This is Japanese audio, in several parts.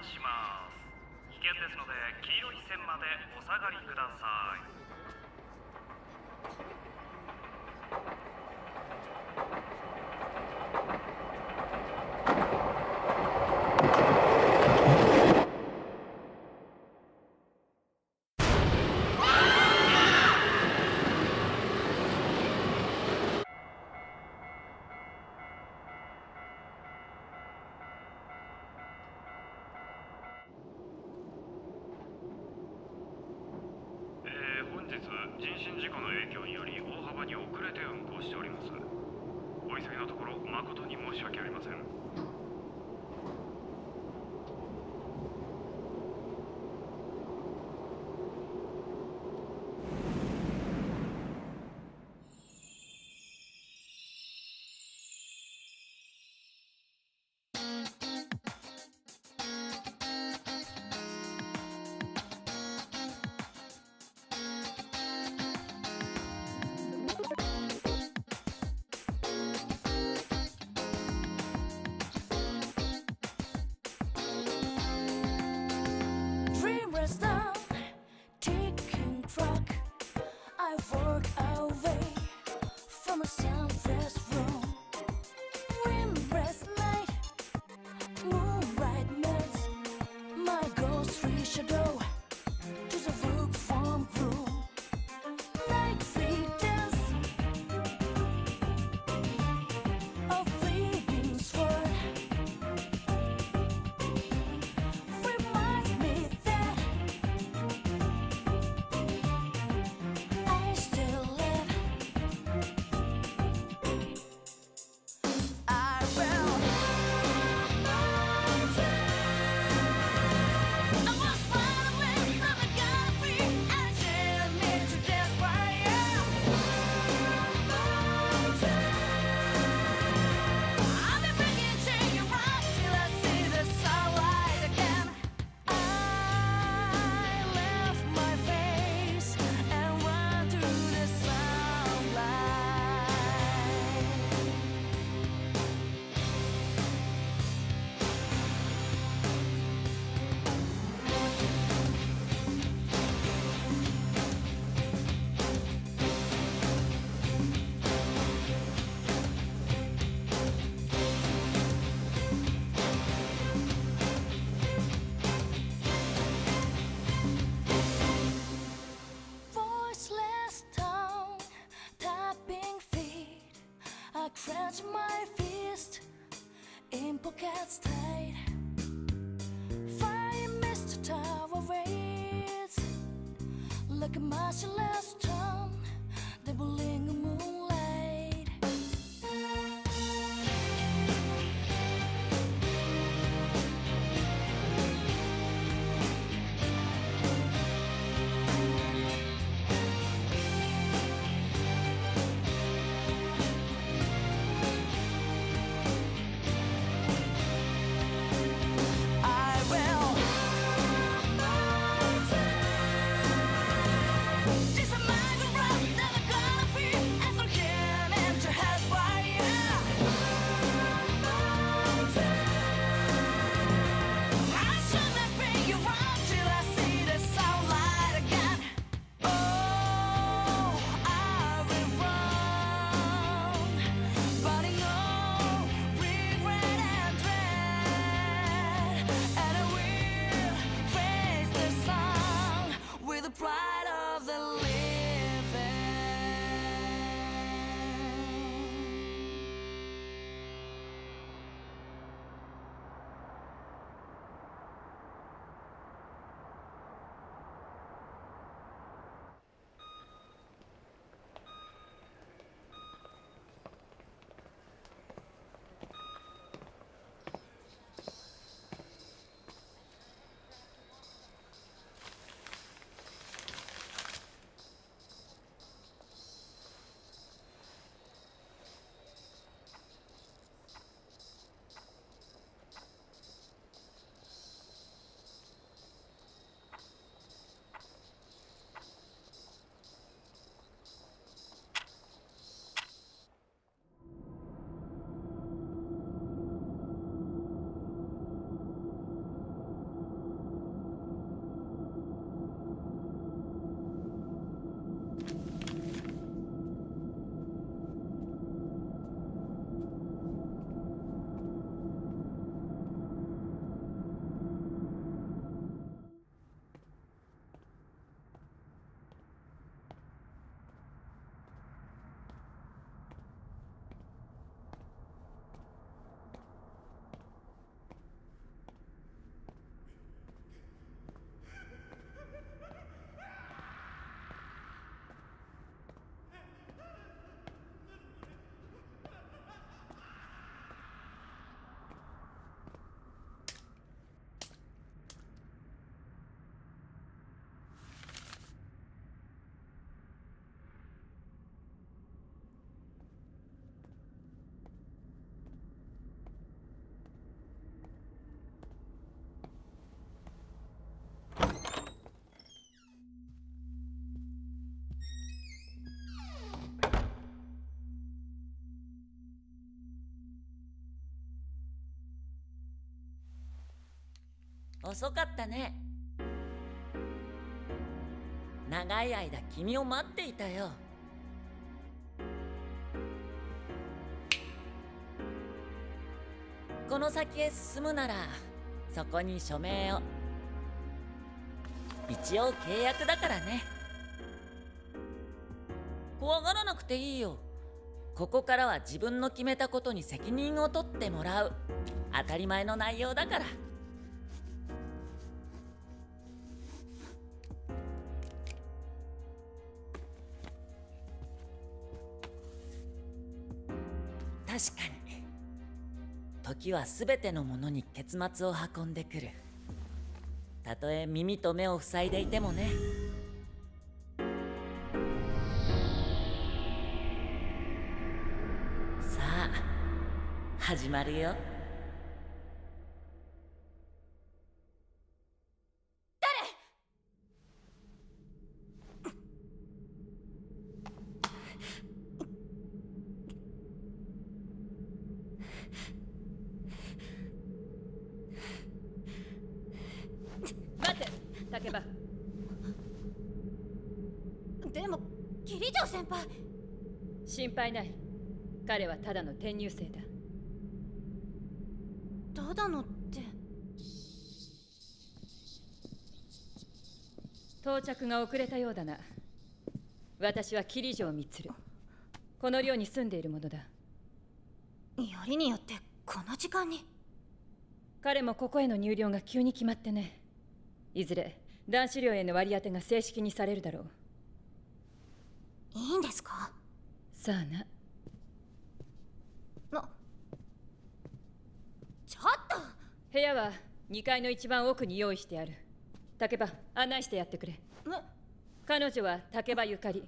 します。危険ですので黄色い線までお下がりください。本日人身事故の影響により大幅に遅れて運行しております。お急ぎのところ誠に申し訳ありません。Dreamless down, ticking clock. I walk away from a sunless room. Windless night, moonlight melts my ghostly shadow to the book from room. Night free dance of fleeting sword reminds me that I still live. I will. I must find a way from the country and share me to despair. I'll be bringing change around till I see the sunlight again. I left my face and run through the sunlight. Voiceless tongue, tapping feet. I clench my fist in pockets tight. Fire mist tower waits like a merciless tongue, dibbling moonlight. I will. Just a matter 遅かったね。長い間君を待っていたよ。この先へ進むならそこに署名を。一応契約だからね。怖がらなくていいよ。ここからは自分の決めたことに責任を取ってもらう。当たり前の内容だから。確かに時は全てのものに結末を運んでくる。たとえ耳と目を塞いでいてもね。さあ始まるよ。待て、竹場。でも桐城先輩。心配ない。彼はただの転入生だ。ただのって。到着が遅れたようだな。私は桐城満。この寮に住んでいるものだ。よりによってこの時間に。彼もここへの入寮が急に決まってね。いずれ男子寮への割り当てが正式にされるだろう。いいんですか？さあな。ちょっと。部屋は2階の一番奥に用意してある。竹場、案内してやってくれ。彼女は竹場ゆかり。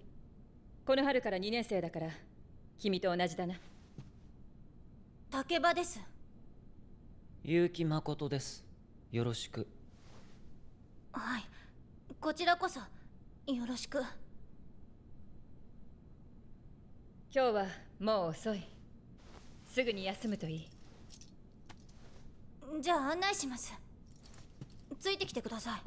この春から2年生だから君と同じだな。竹場です。結城誠です。よろしく。はい、こちらこそよろしく。今日はもう遅い。すぐに休むといい。じゃあ案内します。ついてきてください。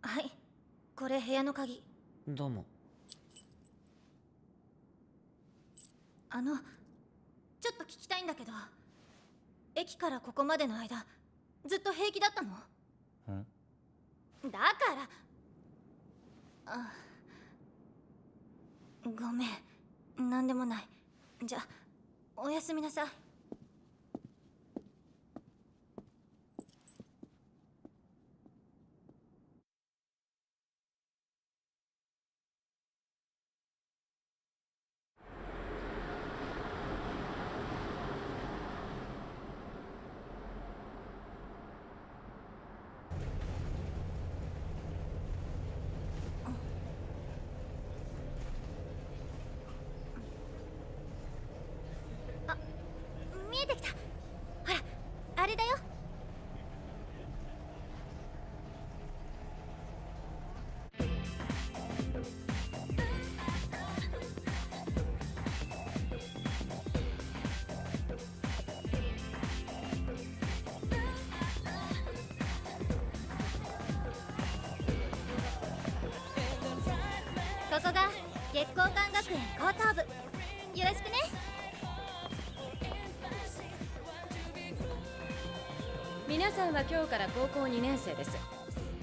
はい、これ部屋の鍵。どうも。ちょっと聞きたいんだけど、駅からここまでの間ずっと平気だったの？だからごめん、なんでもない。じゃあおやすみなさい。見えてきた。ほら、あれだよ。ここが月光館学園高等部。よろしくね。皆さんは今日から高校2年生です。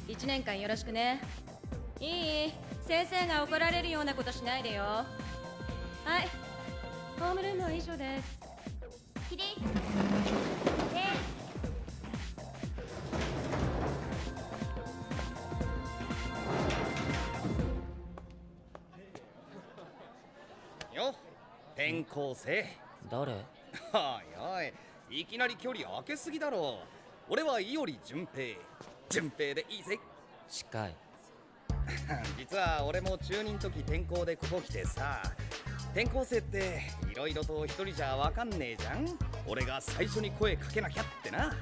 1年間よろしくね。いい？先生が怒られるようなことしないでよ。はい、ホームルームは以上です。起立。よっ、転校生。誰？はいはい、いきなり距離開けすぎだろ。俺は伊織純平。純平でいいぜ。近い。実は俺も中2の時転校でここ来てさ。転校生っていろいろと一人じゃわかんねえじゃん。俺が最初に声かけなきゃってな。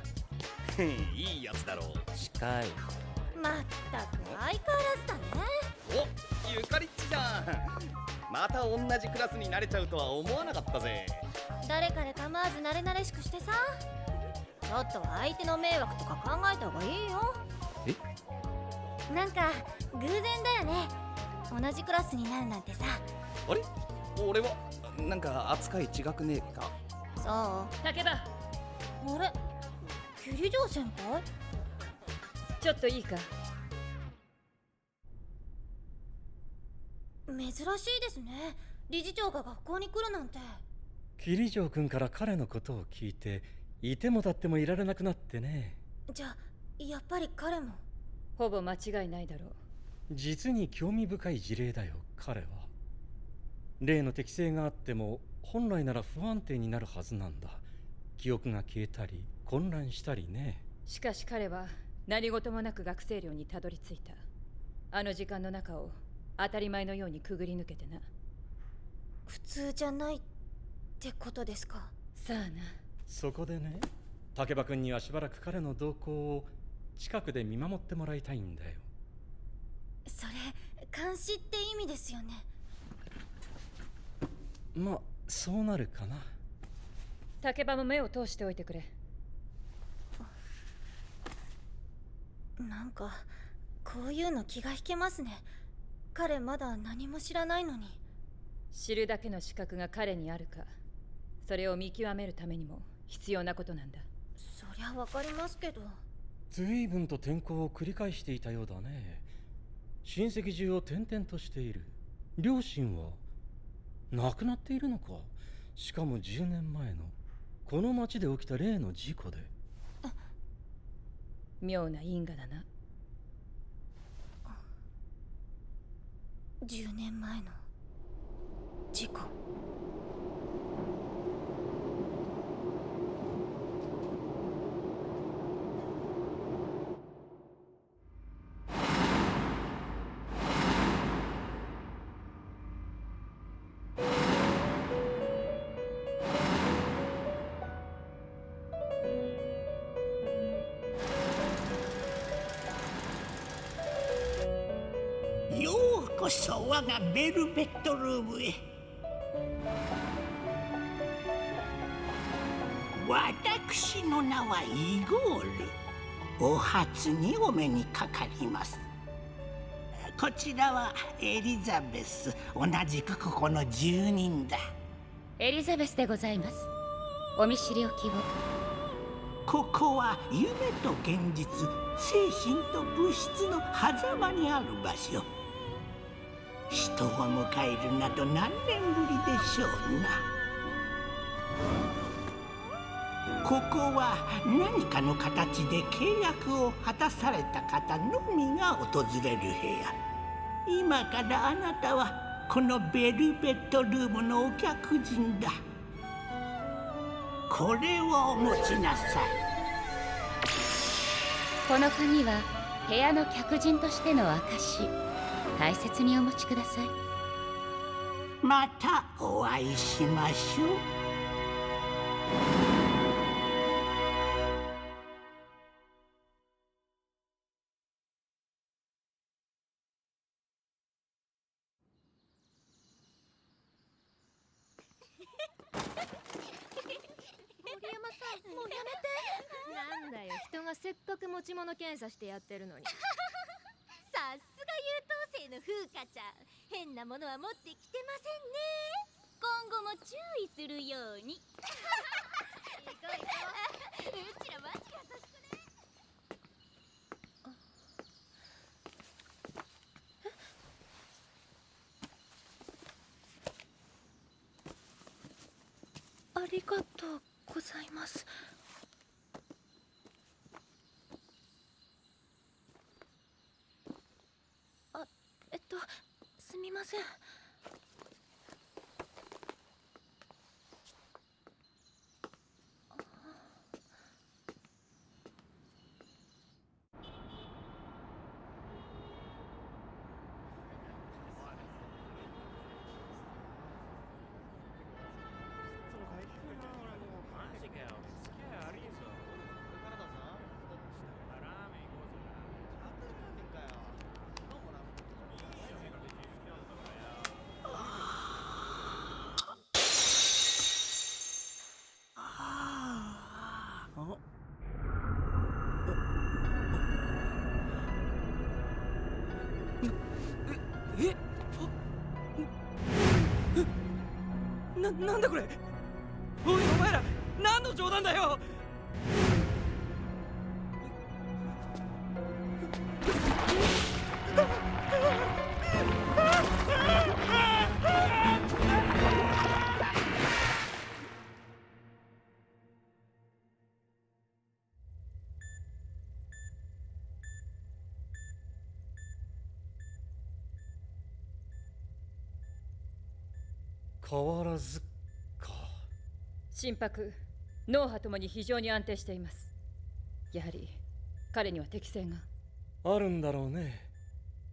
いいやつだろう。近い。まったく相変わらずだね。お、ゆかりっちじゃん。また同じクラスになれちゃうとは思わなかったぜ。誰かで構わず慣れ慣れしくしてさ。ちょっとは相手の迷惑とか考えた方がいいよ。なんか偶然だよね、同じクラスになるなんてさ。あれ、俺はなんか扱い違くねえか。そう竹場、あれ、桐城先輩。ちょっといいか。珍しいですね、理事長が学校に来るなんて。桐城君から彼のことを聞いて、いても立ってもいられなくなってね。じゃあやっぱり彼も。ほぼ間違いないだろう。実に興味深い事例だよ、彼は。例の適性があっても本来なら不安定になるはずなんだ。記憶が消えたり混乱したりね。しかし彼は何事もなく学生寮にたどり着いた。あの時間の中を当たり前のようにくぐり抜けてな。普通じゃないってことですか。さあな。そこでね、竹場君にはしばらく彼の動向を近くで見守ってもらいたいんだよ。それ監視って意味ですよね。まあそうなるかな。竹場も目を通しておいてくれ。なんかこういうの気が引けますね。彼まだ何も知らないのに。知るだけの資格が彼にあるか、それを見極めるためにも必要なことなんだ。そりゃわかりますけど。随分と転校を繰り返していたようだね。親戚中を転々としている。両親は亡くなっているのか。しかも10年前のこの町で起きた例の事故で。妙な因果だな。10年前の事故。ようこそ我がベルベットルームへ。私の名はイゴール。お初にお目にかかります。こちらはエリザベス、同じくここの住人だ。エリザベスでございます。お見知りおきを。ここは夢と現実、精神と物質の狭間にある場所。人を迎えるなど何年ぶりでしょうな。ここは何かの形で契約を果たされた方のみが訪れる部屋。今からあなたはこのベルベットルームのお客人だ。これをお持ちなさい。この鍵は部屋の客人としての証。大切にお持ちください。またお会いしましょう。森山さん、もうやめて。なんだよ、人がせっかく持ち物検査してやってるのに。さすが優等生の風花ちゃん、変なものは持ってきてませんね。今後も注意するように。行こう行こう。うちらマジ優しくね。ありがとうございます。すみません。なんだこれ。おいお前ら何の冗談だよ。変わらずか。心拍、脳波ともに非常に安定しています。やはり彼には適性があるんだろうね。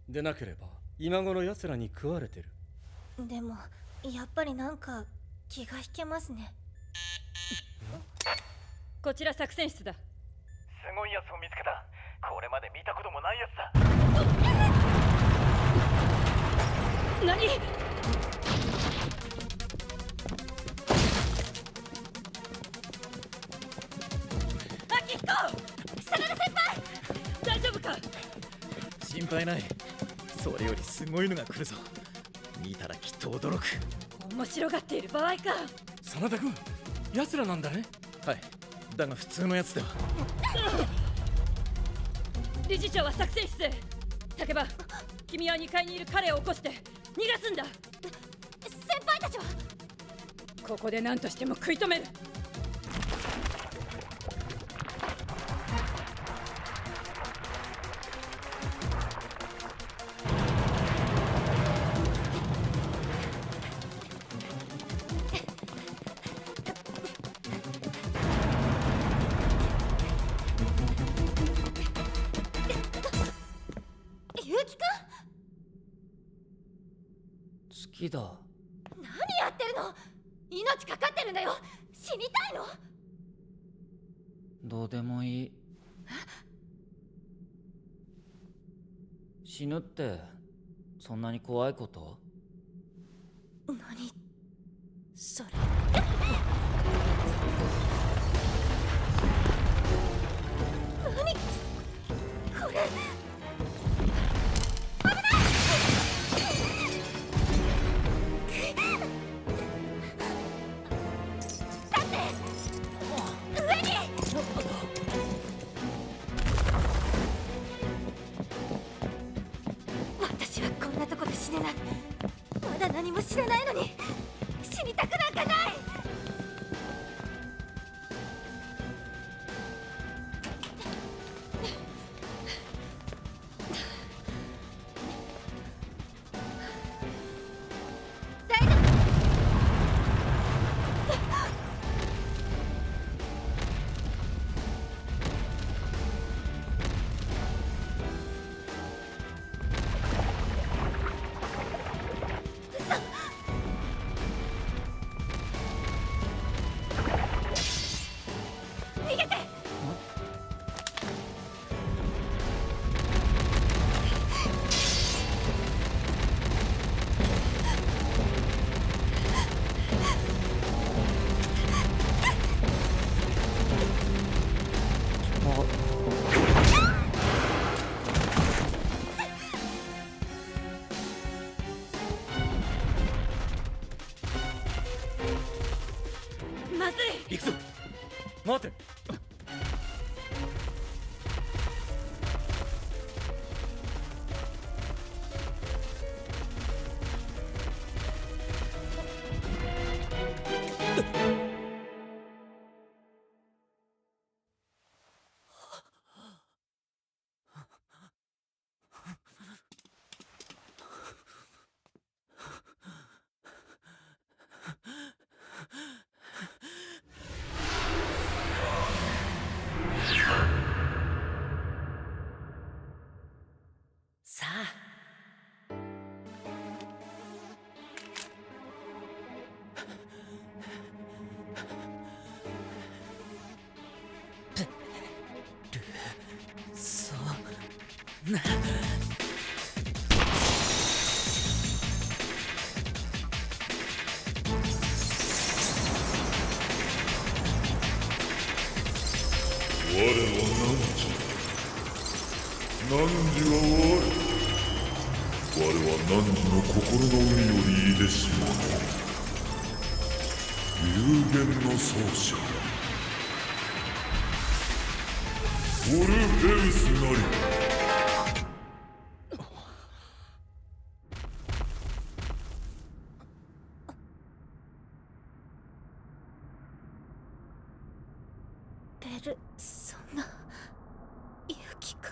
でなければ今頃奴らに食われてる。でもやっぱりなんか気が引けますね。こちら作戦室だ。すごいやつを見つけた。これまで見たこともないやつだ。何？大丈夫か？心配ない。それよりすごいのが来るぞ。見たらきっと驚く。面白がっている場合か。真田君、奴らなんだね。はい、だが普通のやつでは。理事長は作戦室へ。竹場、君は2階にいる彼を起こして逃がすんだ。先輩たちは？ここで何としても食い止める。月だ。何やってるの？命かかってるんだよ。死にたいの？どうでもいい。死ぬってそんなに怖いこと？何それ。何これ。私はこんなとこで死ねない。まだ何も知らないのに死にたくなんかない。大丈夫。逃げて。まずい。行くぞ。待て。さあ。そうな。我は汝は我。我は汝の心の海よりいでしもの有限の創始オルフェウスなり。ペルソナユキか。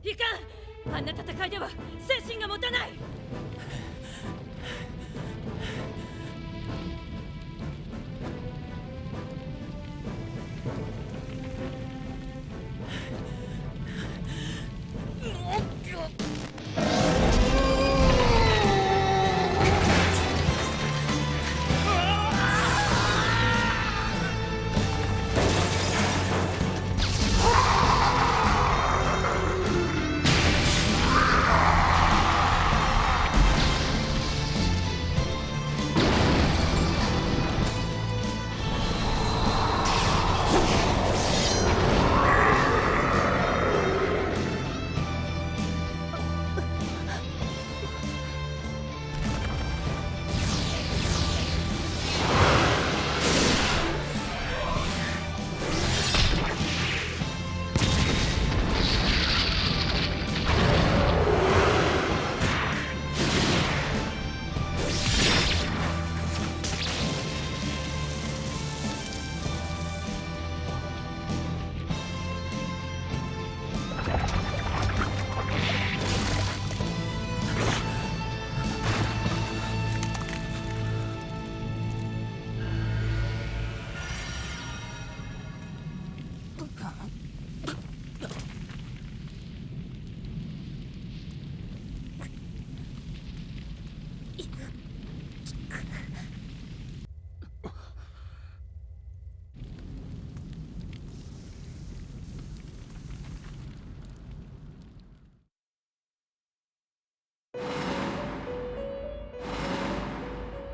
いかん、あんな戦いでは精神が持たない。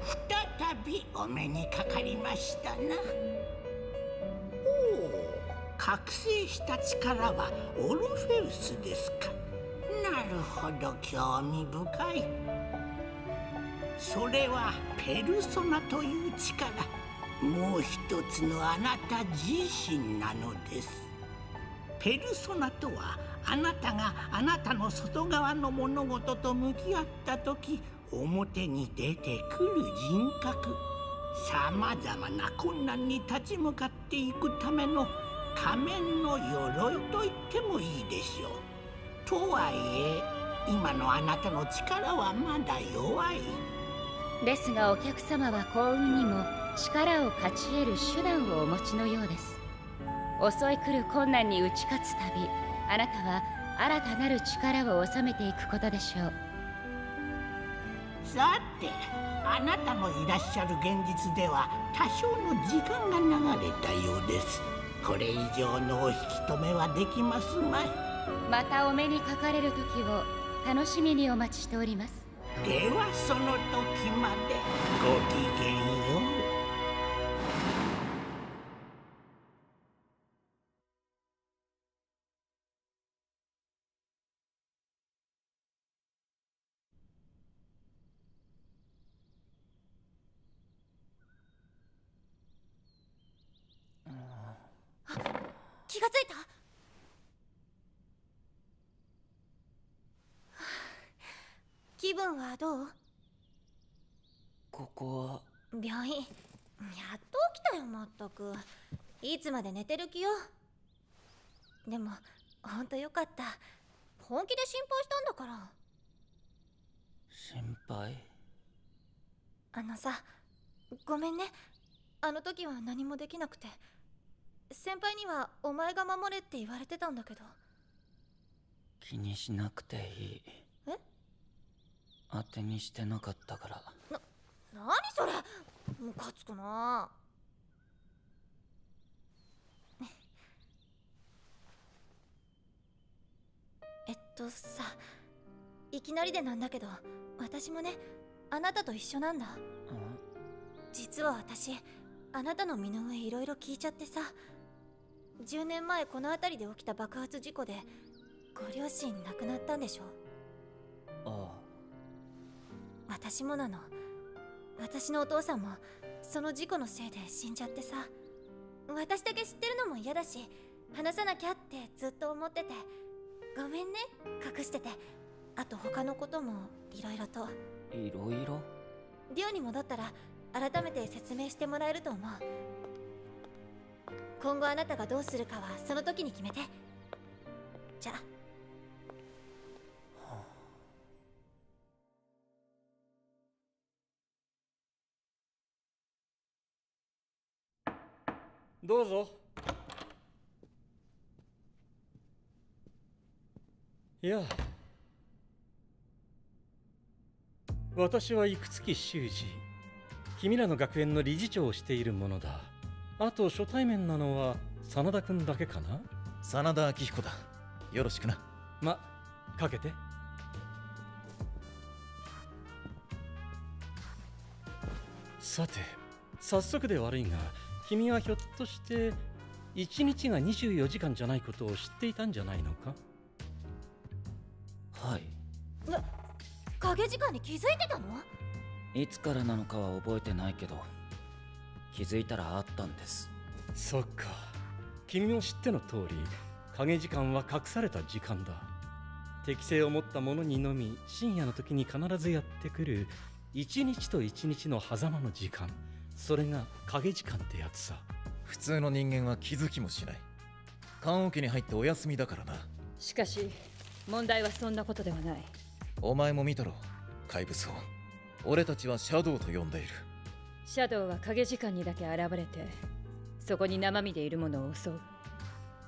再びお目にかかりましたな。おお、覚醒した力はオルフェウスですか。なるほど、興味深い。それはペルソナという力、もう一つのあなた自身なのです。ペルソナとは、あなたがあなたの外側の物事と向き合った時表に出てくる人格、さまざまな困難に立ち向かっていくための仮面の鎧と言ってもいいでしょう。とはいえ今のあなたの力はまだ弱い。ですがお客様は幸運にも力を勝ち得る手段をお持ちのようです。襲い来る困難に打ち勝つたび、あなたは新たなる力を収めていくことでしょう。さて、あなたのいらっしゃる現実では多少の時間が流れたようです。これ以上のお引き止めはできますまい。またお目にかかれる時を楽しみにお待ちしております。ではその時までごきげんよう。気がついた？気分はどう？ここは病院やっと起きたよ。まったくいつまで寝てる気よ。でもほんとよかった。本気で心配したんだから。心配？さ、ごめんね。あの時は何もできなくて。先輩にはお前が守れって言われてたんだけど。気にしなくていい。え？当てにしてなかったから。何それ、ムカつくな。さ、いきなりでなんだけど、私もね、あなたと一緒なんだ。実は私、あなたの身の上いろいろ聞いちゃってさ、10年前この辺りで起きた爆発事故でご両親亡くなったんでしょ。ああ。私もなの。私のお父さんもその事故のせいで死んじゃってさ、私だけ知ってるのも嫌だし、話さなきゃってずっと思ってて、ごめんね、隠してて。あと他のこともいろいろと。いろいろ？寮に戻ったら改めて説明してもらえると思う。今後あなたがどうするかはその時に決めて。じゃあ。どうぞ。いや、私は幾月修二、君らの学園の理事長をしているものだ。あと初対面なのは真田君だけかな。真田明彦だ。よろしくな。かけて。さて、早速で悪いが、君はひょっとして1日が24時間じゃないことを知っていたんじゃないのか？はい。影時間に気づいてたの？いつからなのかは覚えてないけど、気づいたらあったんです。そっか。君も知っての通り、影時間は隠された時間だ。適性を持った者にのみ深夜の時に必ずやってくる一日と一日の狭間の時間、それが影時間ってやつさ。普通の人間は気づきもしない。棺桶に入ってお休みだからな。しかし問題はそんなことではない。お前も見たろ、怪物を。俺たちはシャドウと呼んでいる。シャドウは影時間にだけ現れて、そこに生身でいる者を襲う。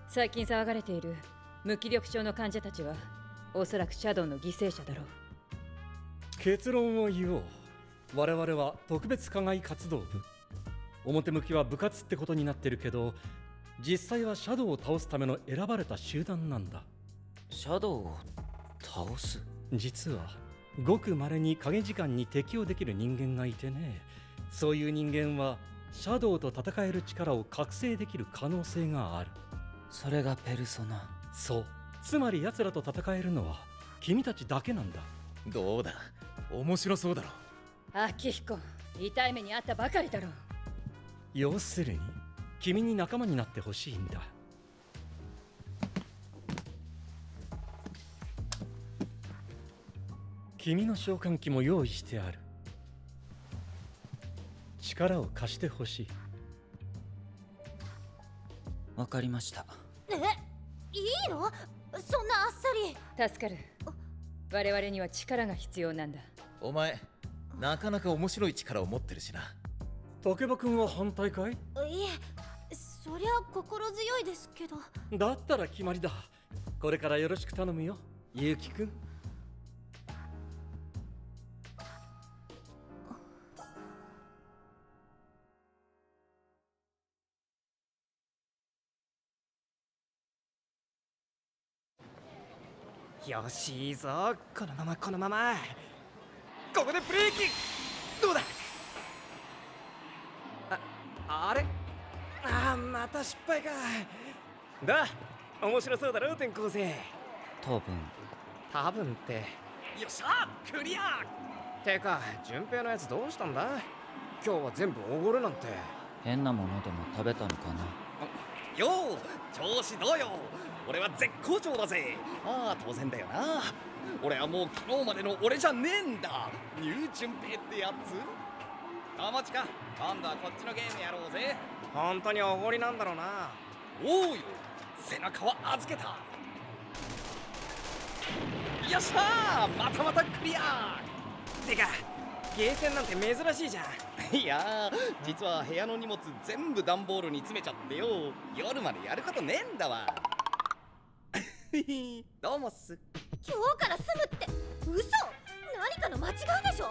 最近騒がれている無気力症の患者たちはおそらくシャドウの犠牲者だろう。結論を言おう。我々は特別課外活動部。表向きは部活ってことになってるけど、実際はシャドウを倒すための選ばれた集団なんだ。シャドウを倒す？実はごく稀に影時間に適応できる人間がいてね。そういう人間はシャドウと戦える力を覚醒できる可能性がある。それがペルソナ。そう。つまり奴らと戦えるのは君たちだけなんだ。どうだ、面白そうだろ。明彦、痛い目にあったばかりだろう。要するに君に仲間になってほしいんだ。君の召喚機も用意してある。力を貸してほしい。わかりました。いいの？そんなあっさり。助かる。我々には力が必要なんだ。お前、なかなか面白い力を持ってるしな。竹馬くんは反対かい？いえ、そりゃ心強いですけど。だったら決まりだ。これからよろしく頼むよ、ゆうきくん。よし、いいぞ。このままこのまま。ここでブレーキ。どうだ。あれ、また失敗か。だ、面白そうだろ転校生。多分って。よっしゃ、クリア。てか順平のやつどうしたんだ。今日は全部おごるなんて。変なものでも食べたのかな。よう、調子どうよ。俺は絶好調だぜ。当然だよな。俺はもう昨日までの俺じゃねえんだ。ニュー順平ってやつ。友近、今度はこっちのゲームやろうぜ。本当におごりなんだろうな。おうよ、背中は預けた。よっしゃー、またまたクリア。てかゲーセンなんて珍しいじゃん。いやー、実は部屋の荷物全部段ボールに詰めちゃってよ、夜までやることねえんだわ。どうもっす。今日から住むって嘘？何かの間違いでしょ。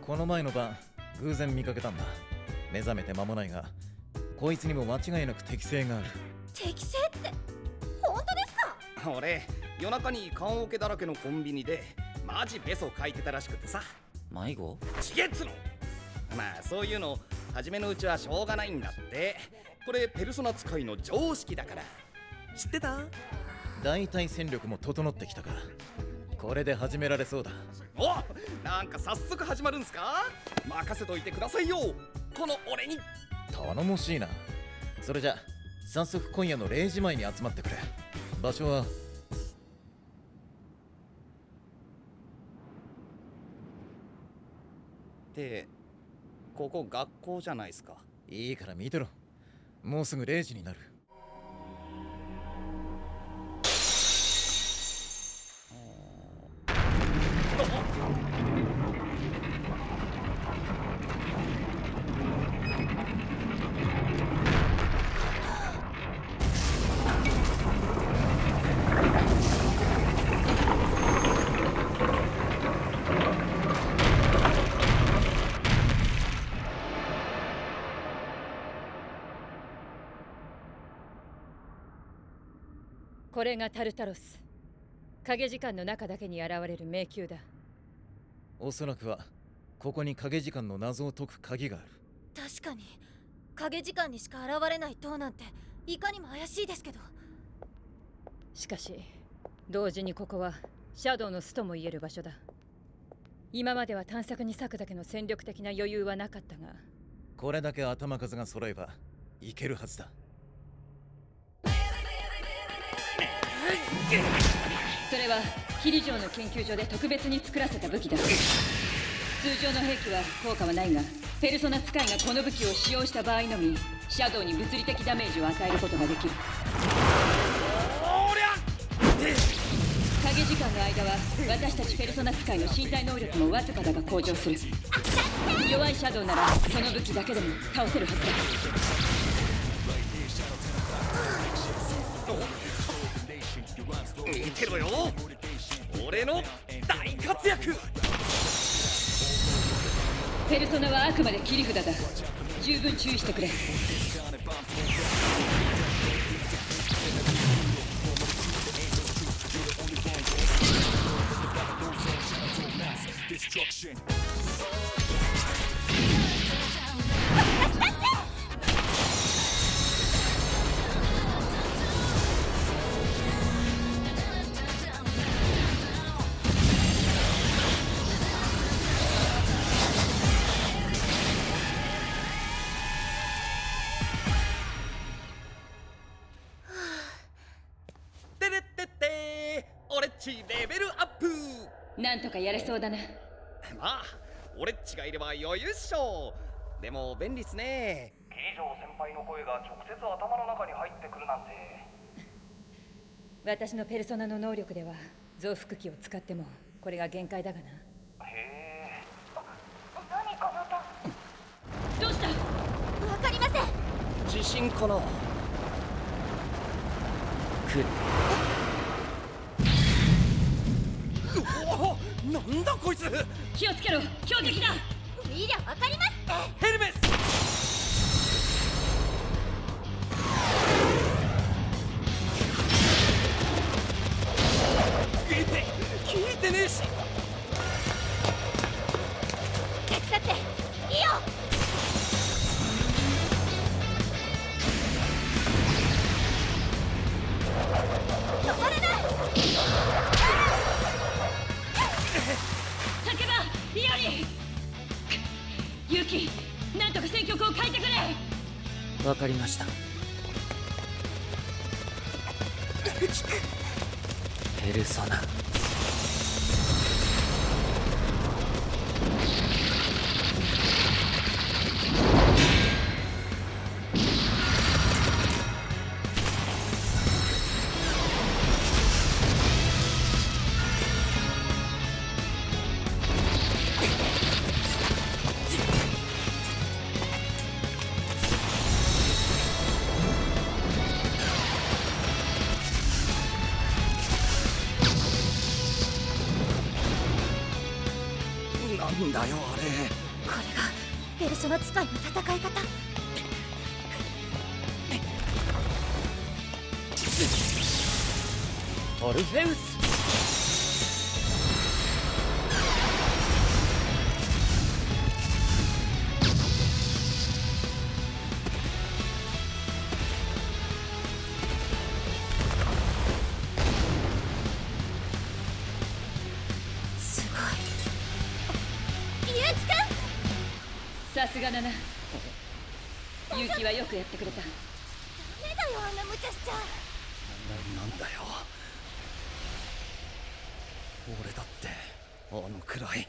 この前の晩偶然見かけたんだ。目覚めて間もないが、こいつにも間違いなく適性がある。適性って本当ですか？俺夜中に棺桶だらけのコンビニでマジベソ書いてたらしくてさ。迷子？ちげっつの。まあそういうの初めのうちはしょうがないんだって。これペルソナ使いの常識だから。知ってた？大体戦力も整ってきたか。これで始められそうだ。お、なんか早速始まるんすか？任せといてくださいよ、この俺に。頼もしいな。それじゃ早速今夜の0時前に集まってくれ。場所はってここ学校じゃないすか。いいから見てろ。もうすぐ0時になる。これがタルタロス。影時間の中だけに現れる迷宮だ。おそらくはここに影時間の謎を解く鍵がある。確かに影時間にしか現れない塔なんていかにも怪しいですけど。しかし同時にここはシャドウの巣とも言える場所だ。今までは探索に割くだけの戦力的な余裕はなかったが、これだけ頭数が揃えばいけるはずだ。それはヒリ城の研究所で特別に作らせた武器だ。通常の兵器は効果はないが、ペルソナ使いがこの武器を使用した場合のみシャドウに物理的ダメージを与えることができる。影時間の間は私たちペルソナ使いの身体能力もわずかだが向上する。弱いシャドウならその武器だけでも倒せるはずだ。見てろよ、俺の大活躍。ペルソナはあくまで切り札だ。十分注意してくれ。レベルアップ。なんとかやれそうだな。まあ俺っちがいれば余裕っしょ。でも便利っすね。キリジョー先輩の声が直接頭の中に入ってくるなんて。私のペルソナの能力では増幅器を使ってもこれが限界だがな。へえ。何この音。どうした？わかりません。地震かな。来る。おお、なんだこいつ。気をつけろ、強敵だ。見りゃわかりますって。ヘルメス。聞いてねえし。手伝っていいよ。止まれない。竹馬、イオリユキ、なんとか戦局を変えてくれ。わかりました。ペルソナ。なんだよあれ。これがペルソナ使いの戦い方。オルフェウス。すごい。ゆうきくん、さすがだな。ユウキはよくやってくれた。ダメだよ、あんな無茶しちゃ。なんだよ、俺だってあのくらい。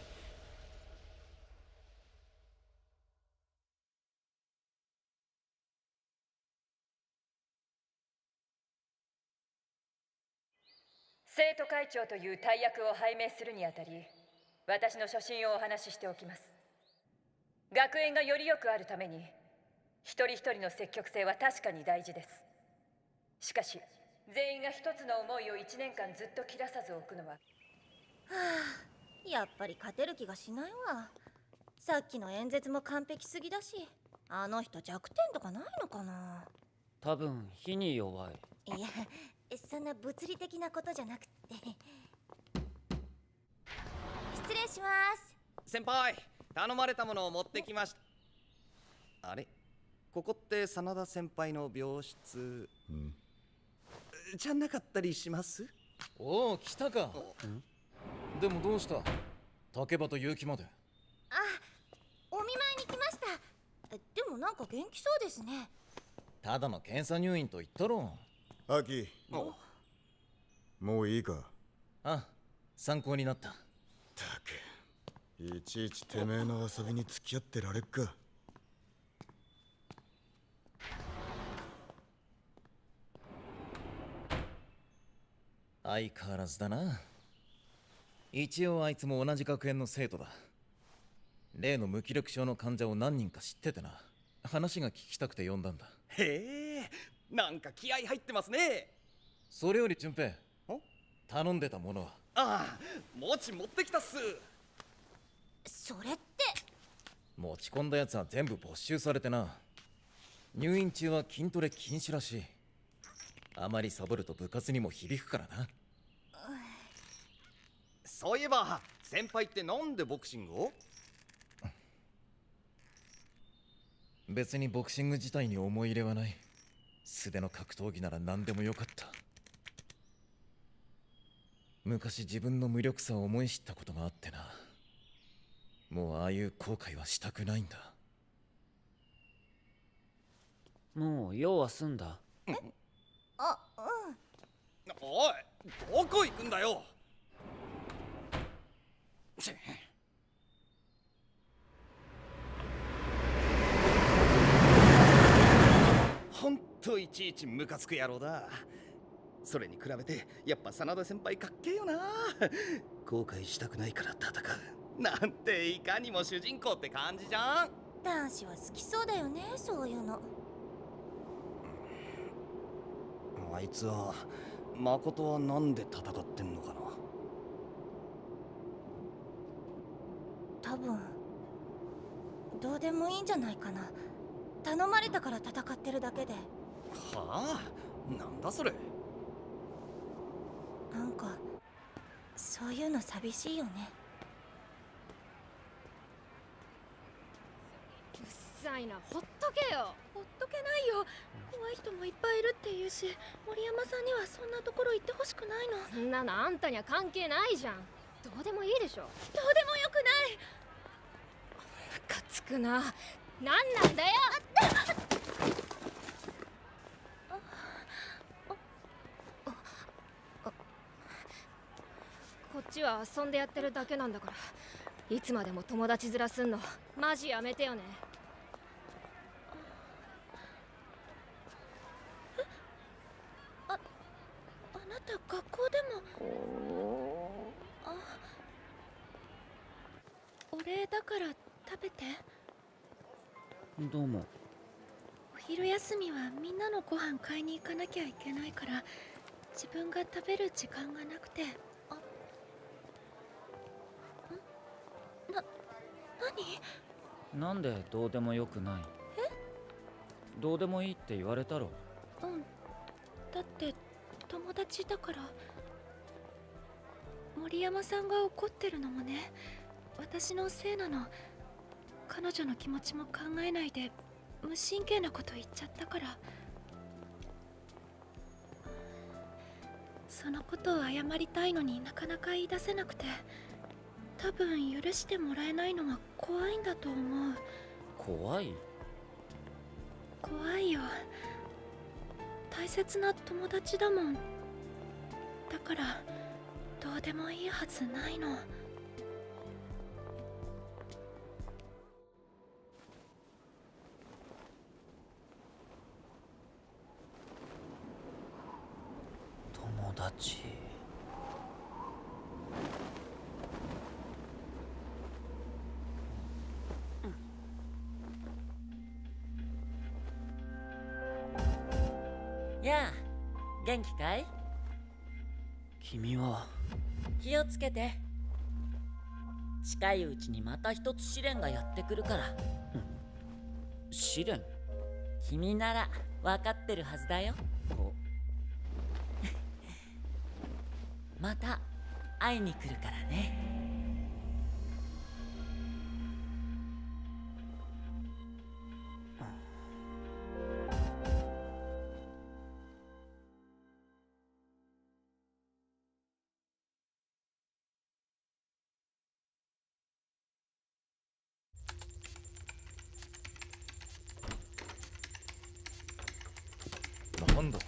生徒会長という大役を拝命するにあたり、私の初心をお話ししておきます。学園がより良くあるために、一人一人の積極性は確かに大事です。しかし全員が一つの思いを1年間ずっと切らさず置くのは、やっぱり勝てる気がしないわ。さっきの演説も完璧すぎだし、あの人弱点とかないのかな。多分火に弱い。いや、そんな物理的なことじゃなくて。失礼します。先輩、頼まれたものを持ってきました。あれ、ここって真田先輩の病室じゃなかったりします？おお、来たか。でもどうした？竹場と結城まで。あ、お見舞いに来ました。でもなんか元気そうですね。ただの検査入院と言ったろ。アキ、もういいか？あ、参考になった。たく、いちいちてめえの遊びに付き合ってられっか。相変わらずだな。一応あいつも同じ学園の生徒だ。例の無気力症の患者を何人か知っててな。話が聞きたくて呼んだんだ。へえ、なんか気合入ってますね。それより順平、頼んでたものは？ああ、餅持ってきたっす。それって持ち込んだやつは全部没収されてな。入院中は筋トレ禁止らしい。あまりサボると部活にも響くからな。そういえば先輩ってなんでボクシングを？別にボクシング自体に思い入れはない。素手の格闘技なら何でもよかった。昔自分の無力さを思い知ったことがあってな。もうああいう後悔はしたくないんだ。もう用は済んだ。あ、おい、どこ行くんだよ。ほんといちいちムカつく野郎だ。それに比べてやっぱ真田先輩かっけえよな。後悔したくないから戦うなんていかにも主人公って感じじゃん。男子は好きそうだよね、そういうの。あいつは誠はなんで戦ってんのかな。多分どうでもいいんじゃないかな。頼まれたから戦ってるだけで。はあ、なんだそれ。なんかそういうの寂しいよね。うっさいな、ほっとけよ。ほっとけないよ。怖い人もいっぱいいるって言うし、森山さんにはそんなところ行ってほしくないの。そんなのあんたには関係ないじゃん。どうでもいいでしょ。どうでもよくない。ムカつくな。なんなんだよ。こっちは遊んでやってるだけなんだから、いつまでも友達面すんのマジやめてよね。あなた学校でも。お礼だから食べて。どうも。お昼休みはみんなのご飯買いに行かなきゃいけないから、自分が食べる時間がなくて。何？なんでどうでもよくない？どうでもいいって言われたろ。だって友達だから。森山さんが怒ってるのもね、私のせいなの。彼女の気持ちも考えないで無神経なこと言っちゃったから。そのことを謝りたいのになかなか言い出せなくて、多分許してもらえないのは怖いんだと思う。怖い？怖いよ。大切な友達だもん。だからどうでもいいはずないの。友達。やあ、元気かい？君は気をつけて。近いうちにまた一つ試練がやってくるから。試練？君なら分かってるはずだよ。また会いに来るからね。なんだ、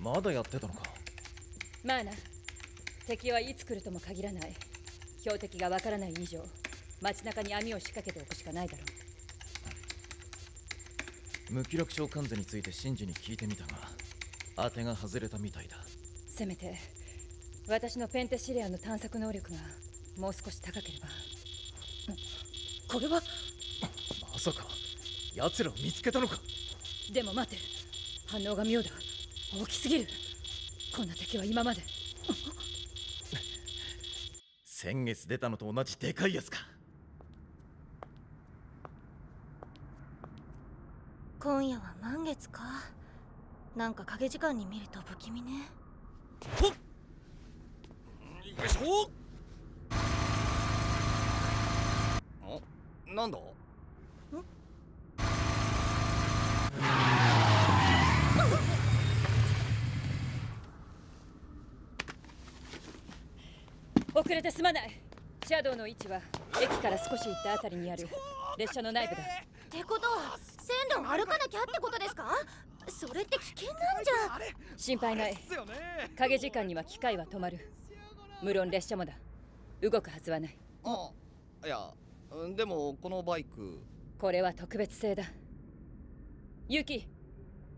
まだやってたのか。まあな、敵はいつ来るとも限らない。標的がわからない以上、街中に網を仕掛けておくしかないだろう。無気力症患者についてシンジに聞いてみたが、当てが外れたみたいだ。せめて私のペンテシリアの探索能力がもう少し高ければ。これはまさか奴らを見つけたのか。でも待て、反応が妙だ。大きすぎる。こんな敵は今まで。先月出たのと同じでかいやつか。今夜は満月か。なんか影時間に見ると不気味ね。ほっ、よいしょ。なんだ？遅れてすまない。シャドウの位置は駅から少し行ったあたりにある列車の内部だ。ってことは線路を歩かなきゃってことですか？それって危険なんじゃ。心配ない。影時間には機械は止まる。無論列車もだ。動くはずはない。あ、いや、でもこのバイク、これは特別製だ。ユキ、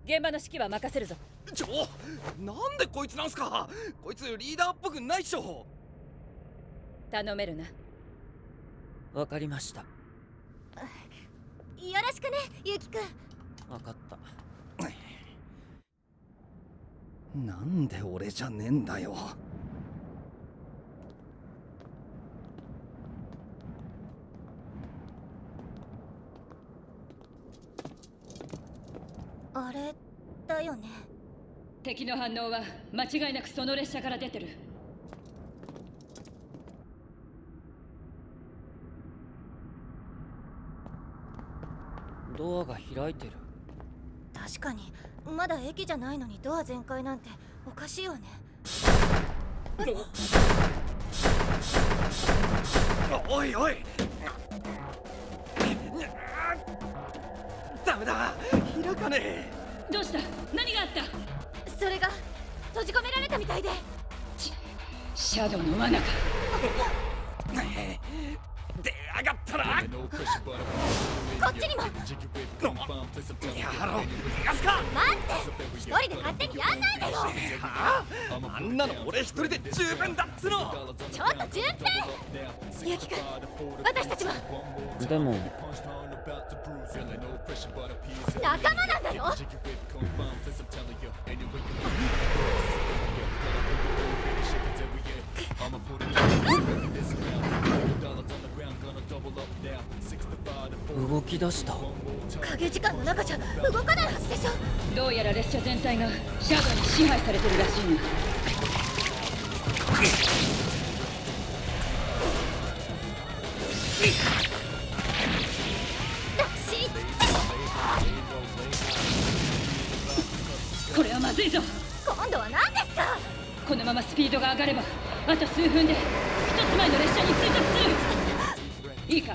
現場の指揮は任せるぞ。なんでこいつなんすか。こいつリーダーっぽくないっしょ。頼めるな。わかりました。よろしくね、ユキくん。わかった。なんで俺じゃねえんだよ。あれだよね。敵の反応は間違いなくその列車から出てる。ドアが開いてる。確かにまだ駅じゃないのにドア全開なんておかしいよね。おいおい、ダメだ、開かねえ。どうした？何があった？それが閉じ込められたみたいで。シャドウの罠か。出やがったな。こっちにも。やろう、逃がすか。待って、一人で勝手にやんないでよ。はあ、あんなの俺一人で十分だっつの。ちょっと順平、ユキ君、私たちも。でも仲間なんだよ。動き出した。影時間の中じゃ動かないはずでしょ。どうやら列車全体がシャドウに支配されてるらしいな。これはまずいぞ。今度は何ですか？このままスピードが上がればあと数分で一つ前の列車に追突する。いいか、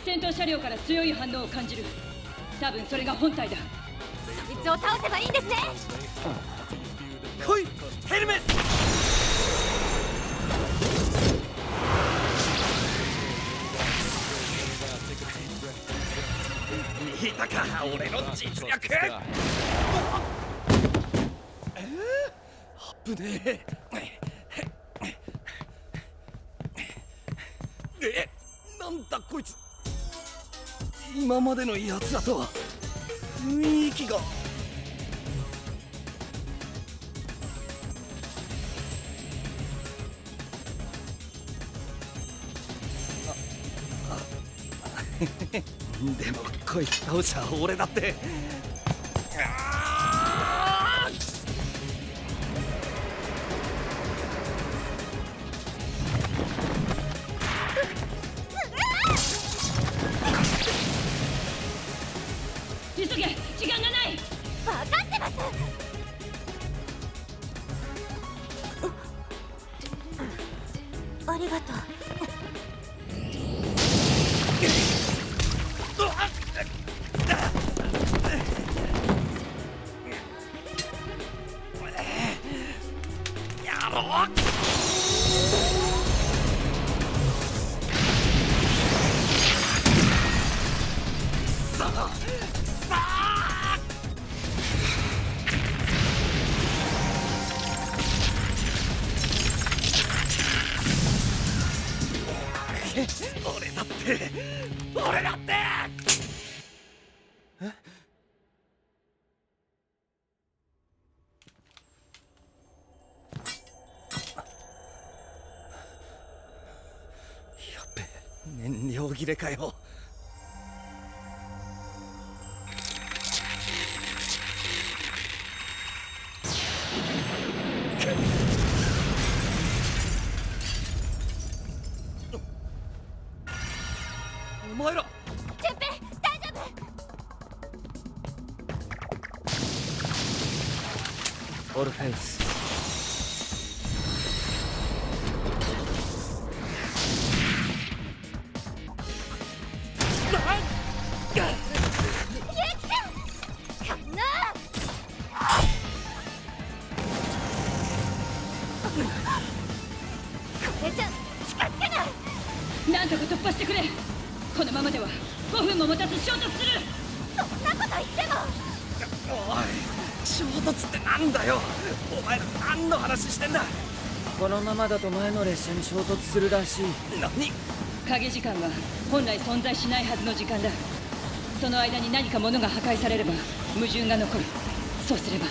先頭車両から強い反応を感じる。多分それが本体だ。そいつを倒せばいいんですね。来いヘルメス。見たか俺の実力。危ねえ。なんだこいつ。今までのやつらとは雰囲気が。でもこいつ倒しちゃ俺だって。急げ、時間がない。分かってます。ありがとう。やろう。俺だって。え？やっべ、燃料切れかよ。お前らチュンペイ、大丈夫？オルフェウス。これじゃ近づけない。なんとか突破してくれ。このままでは5分も持たず衝突する。そんなこと言っても。おい、衝突ってなんだよ。お前ら何の話してんだ。このままだと前の列車に衝突するらしい。何？影時間は本来存在しないはずの時間だ。その間に何か物が破壊されれば矛盾が残る。そうすれば。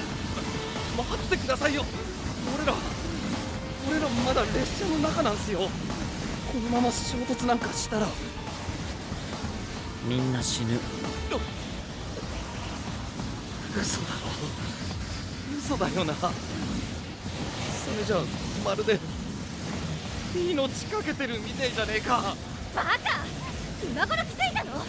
待ってくださいよ。俺らまだ列車の中なんすよ。このまま衝突なんかしたらみんな死ぬ。嘘だよな。それじゃまるで命かけてるみてえじゃねえか。バカ、今頃気づいたの？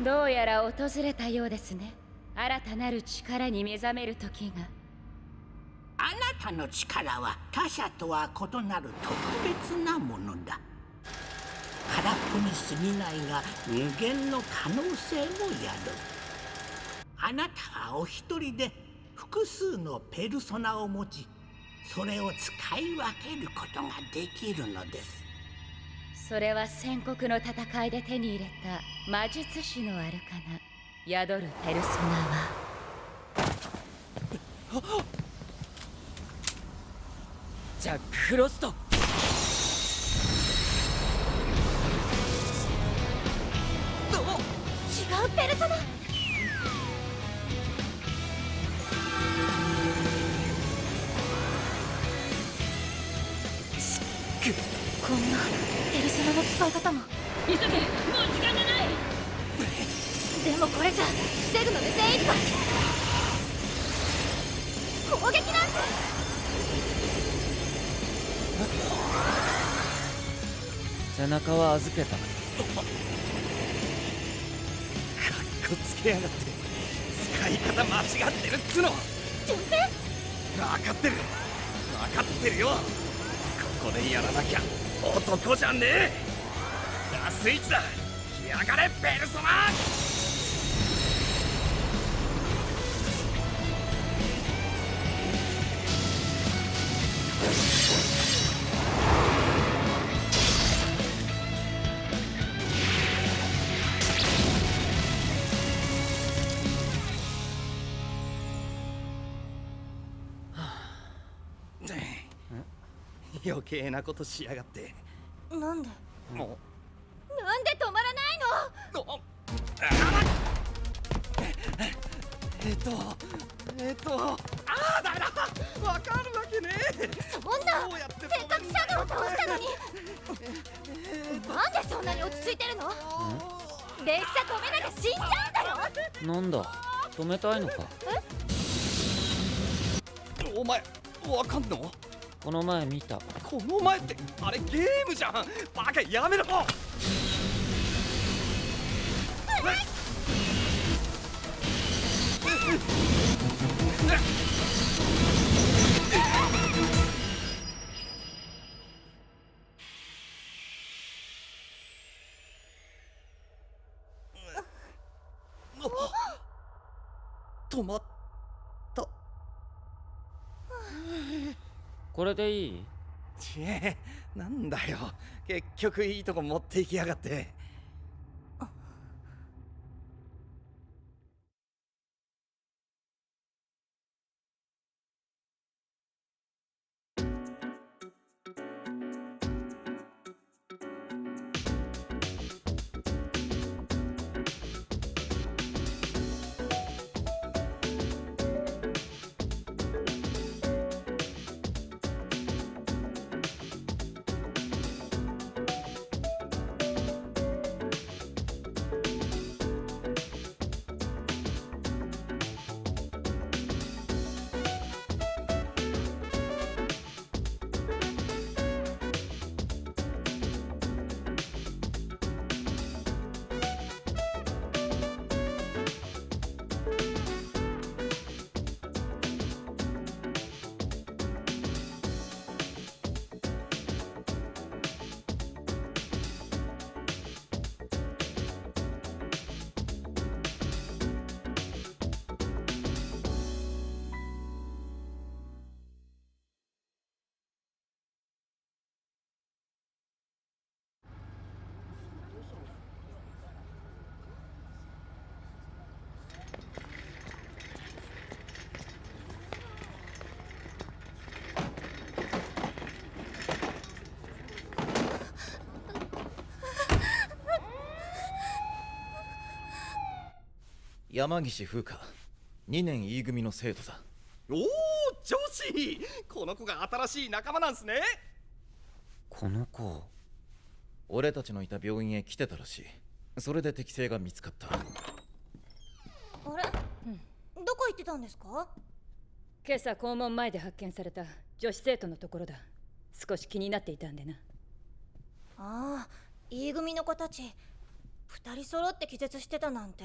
どうやら訪れたようですね。新たなる力に目覚める時が。あなたの力は他者とは異なる特別なものだ。空っぽに過ぎないが無限の可能性も宿る。あなたはお一人で複数のペルソナを持ち、それを使い分けることができるのです。それは戦国の戦いで手に入れた魔術師のアルカナ。宿るペルソナはじゃあクロスト。ペルソナ。こんなペルソナの使い方も。急げ、もう時間がない。でもこれじゃ防ぐので精一杯。攻撃なんて。背中は預けた。かっこつけやがって。使い方間違ってるっつの。順平、分かってる分かってるよ。ここでやらなきゃ男じゃねえ。ラスイチだ。来やがれペルソナ。余計なことしやがって。なんでもなんで止まらないの。ダメだ。わかるわけねえ。そんな、せっかくシャドウを倒したのに。なんでそんなに落ち着いてるの。列車止めなきゃ死んじゃうんだよ。なんだ、止めたいのか。お前わかんの。この前見た。この前ってあれゲームじゃん。バカやめろ。止まった。これでいい？ちえ、なんだよ。結局いいとこ持っていきやがって。山岸風花、2年 E 組の生徒だ。おお、女子。この子が新しい仲間なんすね。この子、俺たちのいた病院へ来てたらしい。それで適性が見つかった。あれ、どこ行ってたんですか。今朝校門前で発見された女子生徒のところだ。少し気になっていたんでな。ああ、E 組の子たち2人揃って気絶してたなんて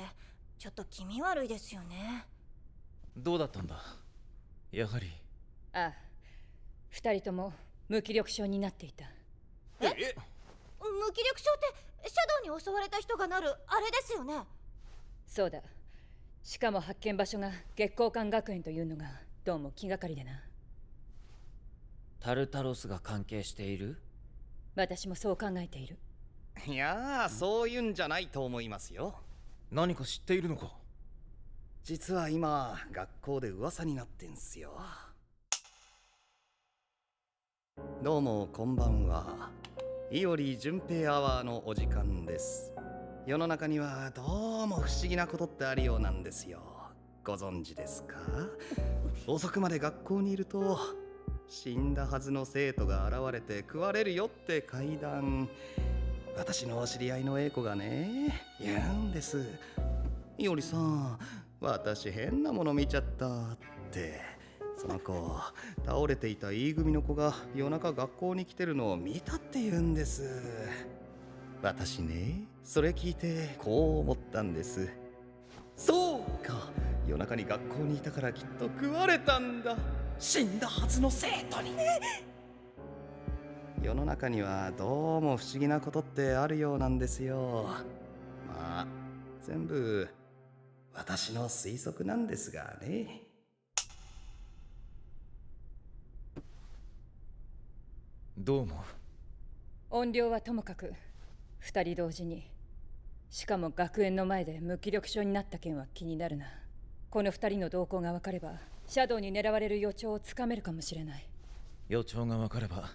ちょっと気味悪いですよね。どうだったんだ。やはり。ああ、2人とも無気力症になっていた。無気力症ってシャドウに襲われた人がなるあれですよね。そうだ。しかも発見場所が月光館学園というのがどうも気がかりでな。タルタロスが関係している？私もそう考えている。いやー、そういうんじゃないと思いますよ。何か知っているのか。実は今学校で噂になってんすよ。どうもこんばんは。いおり純平アワーのお時間です。世の中にはどうも不思議なことってあるようなんですよ。ご存知ですか？遅くまで学校にいると死んだはずの生徒が現れて食われるよって怪談。私の知り合いの A 子がね言うんです。いおりさん、私変なもの見ちゃったって。その子、倒れていた E 組の子が夜中学校に来てるのを見たって言うんです。私ね、それ聞いてこう思ったんです。そうか、夜中に学校にいたからきっと食われたんだ。死んだはずの生徒にね。世の中にはどうも不思議なことってあるようなんですよ。まあ全部私の推測なんですがね。どうも。音量はともかく二人同時に、しかも学園の前で無気力症になった件は気になるな。この二人の動向が分かればシャドウに狙われる予兆をつかめるかもしれない。予兆が分かれば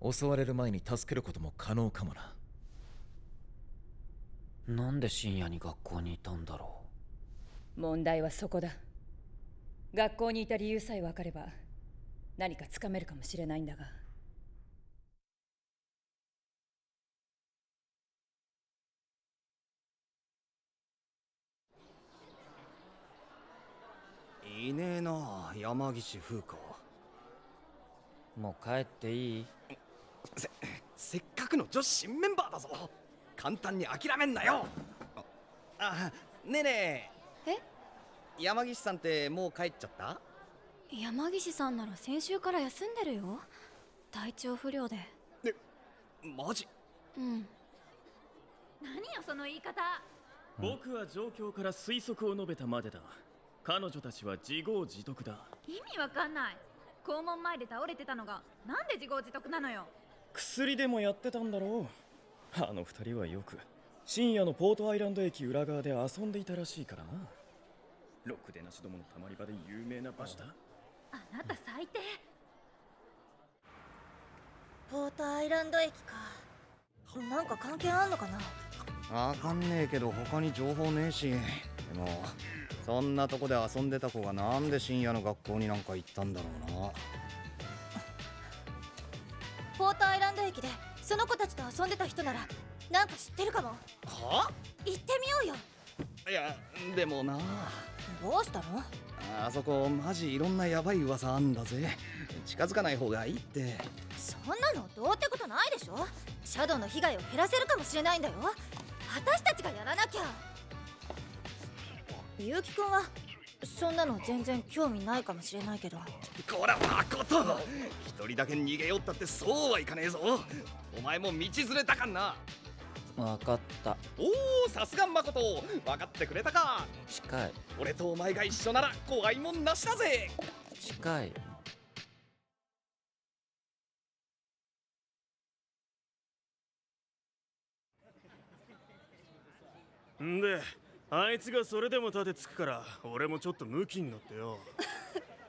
襲われる前に助けることも可能かもな。なんで深夜に学校にいたんだろう。問題はそこだ。学校にいた理由さえ分かれば何かつかめるかもしれないんだが。いねえな、山岸風子。もう帰っていい？せっかくの女子新メンバーだぞ。簡単に諦めんなよ。ねえねえ。山岸さんってもう帰っちゃった？山岸さんなら先週から休んでるよ。体調不良で。マジ？うん。何よその言い方。僕は状況から推測を述べたまでだ。彼女たちは自業自得だ。意味わかんない。校門前で倒れてたのがなんで自業自得なのよ。薬でもやってたんだろう。あの二人はよく深夜のポートアイランド駅裏側で遊んでいたらしいからな。ろくでなしどものたまり場で有名な場所だ。あなた最低。ポートアイランド駅か。なんか関係あんのかな？わかんねえけど他に情報ねえし。でもそんなとこで遊んでた子がなんで深夜の学校になんか行ったんだろうな。ポートアイランド駅でその子たちと遊んでた人ならなんか知ってるかも。は？行ってみようよ。いやでもな。どうしたの？あそこマジいろんなヤバい噂あんだぜ。近づかない方がいいって。そんなのどうってことないでしょ。シャドウの被害を減らせるかもしれないんだよ。私たちがやらなきゃ。ゆうきくんはそんなの全然興味ないかもしれないけど。こら誠、一人だけ逃げよったってそうはいかねえぞ。お前も道連れたかんな。わかった。おお、さすが誠、分かってくれたか。近い。俺とお前が一緒なら怖いもんなしだぜ。近い。んであいつがそれでも立てつくから俺もちょっとムキになってよ。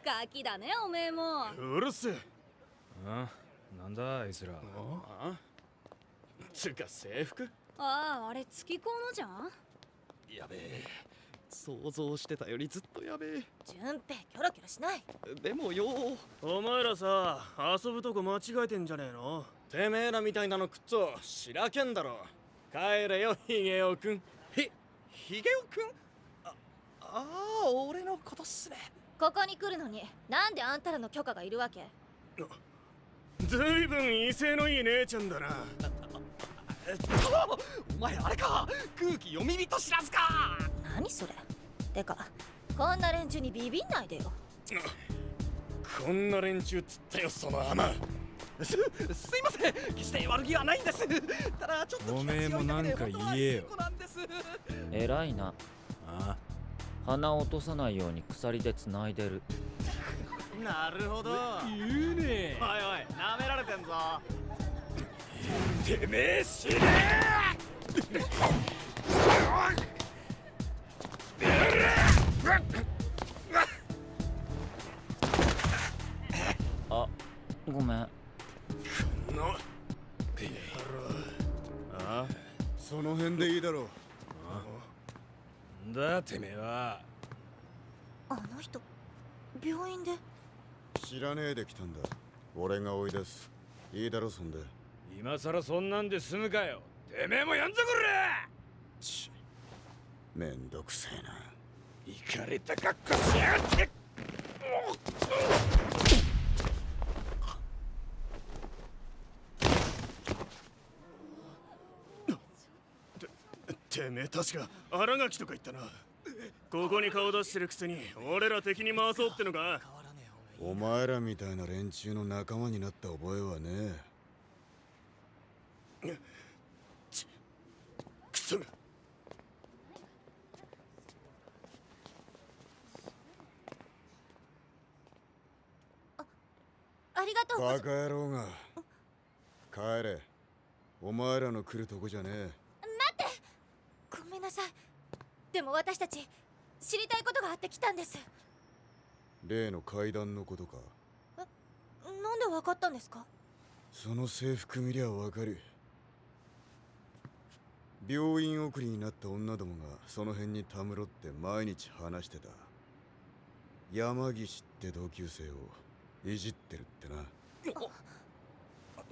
ガキだねおめえも。うるせえ。なんだあいつら。つか制服？あれ月光のじゃん。やべえ、想像してたよりずっとやべえ。順平キョロキョロしない。でもよ、お前らさ遊ぶとこ間違えてんじゃねえの？てめえらみたいなのくっつをしらけんだろ。帰れよヒゲオくん。ヒゲオくん？俺のことっすね。ここに来るのになんであんたらの許可がいるわけ？ずいぶん威勢のいい姉ちゃんだな。お前あれか、空気読み人知らずか。何それ。てかこんな連中にビビんないでよ。こんな連中つったよその甘。すいません、決して悪気はないんです。ただちょっとおめえもなんか言えよ。偉いな。鼻を落とさないように鎖でつないでる。なるほど。言うね。おいおい、なめられてんぞ。てめえ死ねあ、ごめん。その辺でいいだろう。なんだてめえは。あの人病院で。知らねえで来たんだ。俺が追い出す。いいだろそんで。今さらそんなんで済むかよ。てめえもやんぞこら。めんどくせえな。イカれた格好しやがって。てめえ確か新垣とか言ったな。ここに顔出してるくせに俺ら敵に回そうってのか。お前らみたいな連中の仲間になった覚えはねえ。クソが。ありがとう。バカ野郎が。帰れ。お前らの来るとこじゃねえ。待って。ごめんなさい。でも私たち知りたいことがあって来たんです。例の階段のことか。なんでわかったんですか？その制服見りゃわかる。病院送りになった女どもがその辺にたむろって毎日話してた。山岸って同級生をいじってるってな。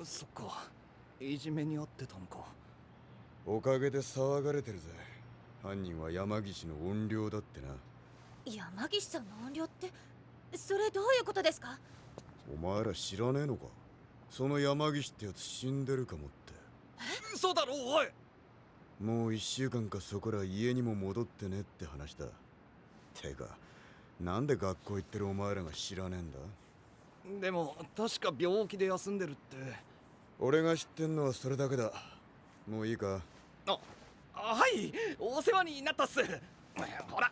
そっか、いじめにあってたのか。おかげで騒がれてるぜ。犯人は山岸の怨霊だってな。山岸さんの怨霊って、それどういうことですか？お前ら知らねえのか？その山岸ってやつ死んでるかもって。嘘だろおい。もう1週間かそこら家にも戻ってねって話だ。てかなんで学校行ってるお前らが知らねえんだ？でも確か病気で休んでるって。俺が知ってんのはそれだけだ。もういいか？はい、お世話になったっす。ほら、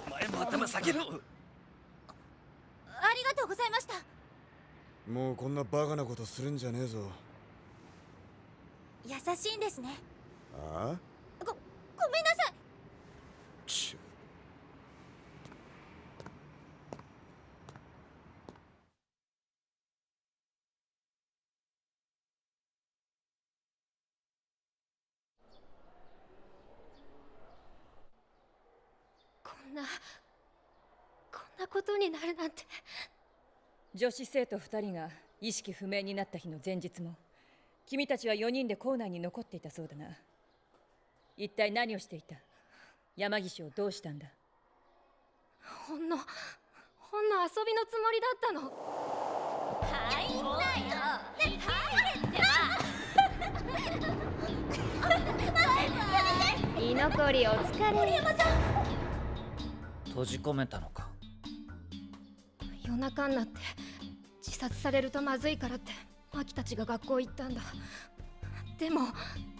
お前も頭下げろ。ありがとうございました。もうこんなバカなことするんじゃねえぞ。優しいんですね。ああ？ごめんなさい。こんなことになるなんて。女子生徒2人が意識不明になった日の前日も君たちは4人で校内に残っていたそうだな。一体何をしていた？山岸をどうしたんだ？ほんの遊びのつもりだったの。入んなよ。ね、入れってば。居残りお疲れ。森山さん。閉じ込めたのか。夜中になって自殺されるとまずいからってマキたちが学校行ったんだ。でも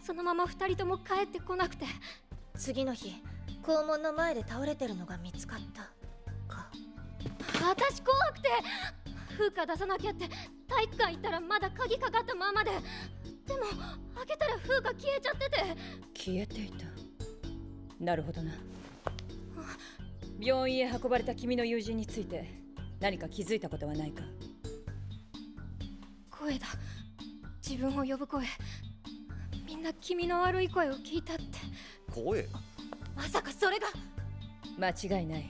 そのまま2人とも帰ってこなくて、次の日校門の前で倒れてるのが見つかったか。私怖くて風化出さなきゃって体育館行ったらまだ鍵かかったままで。でも開けたら風が消えちゃってて。消えていた。なるほどな。病院へ運ばれた君の友人について何か気づいたことはないか？声だ。自分を呼ぶ声。みんな君の悪い声を聞いたって。声？まさかそれが。間違いない。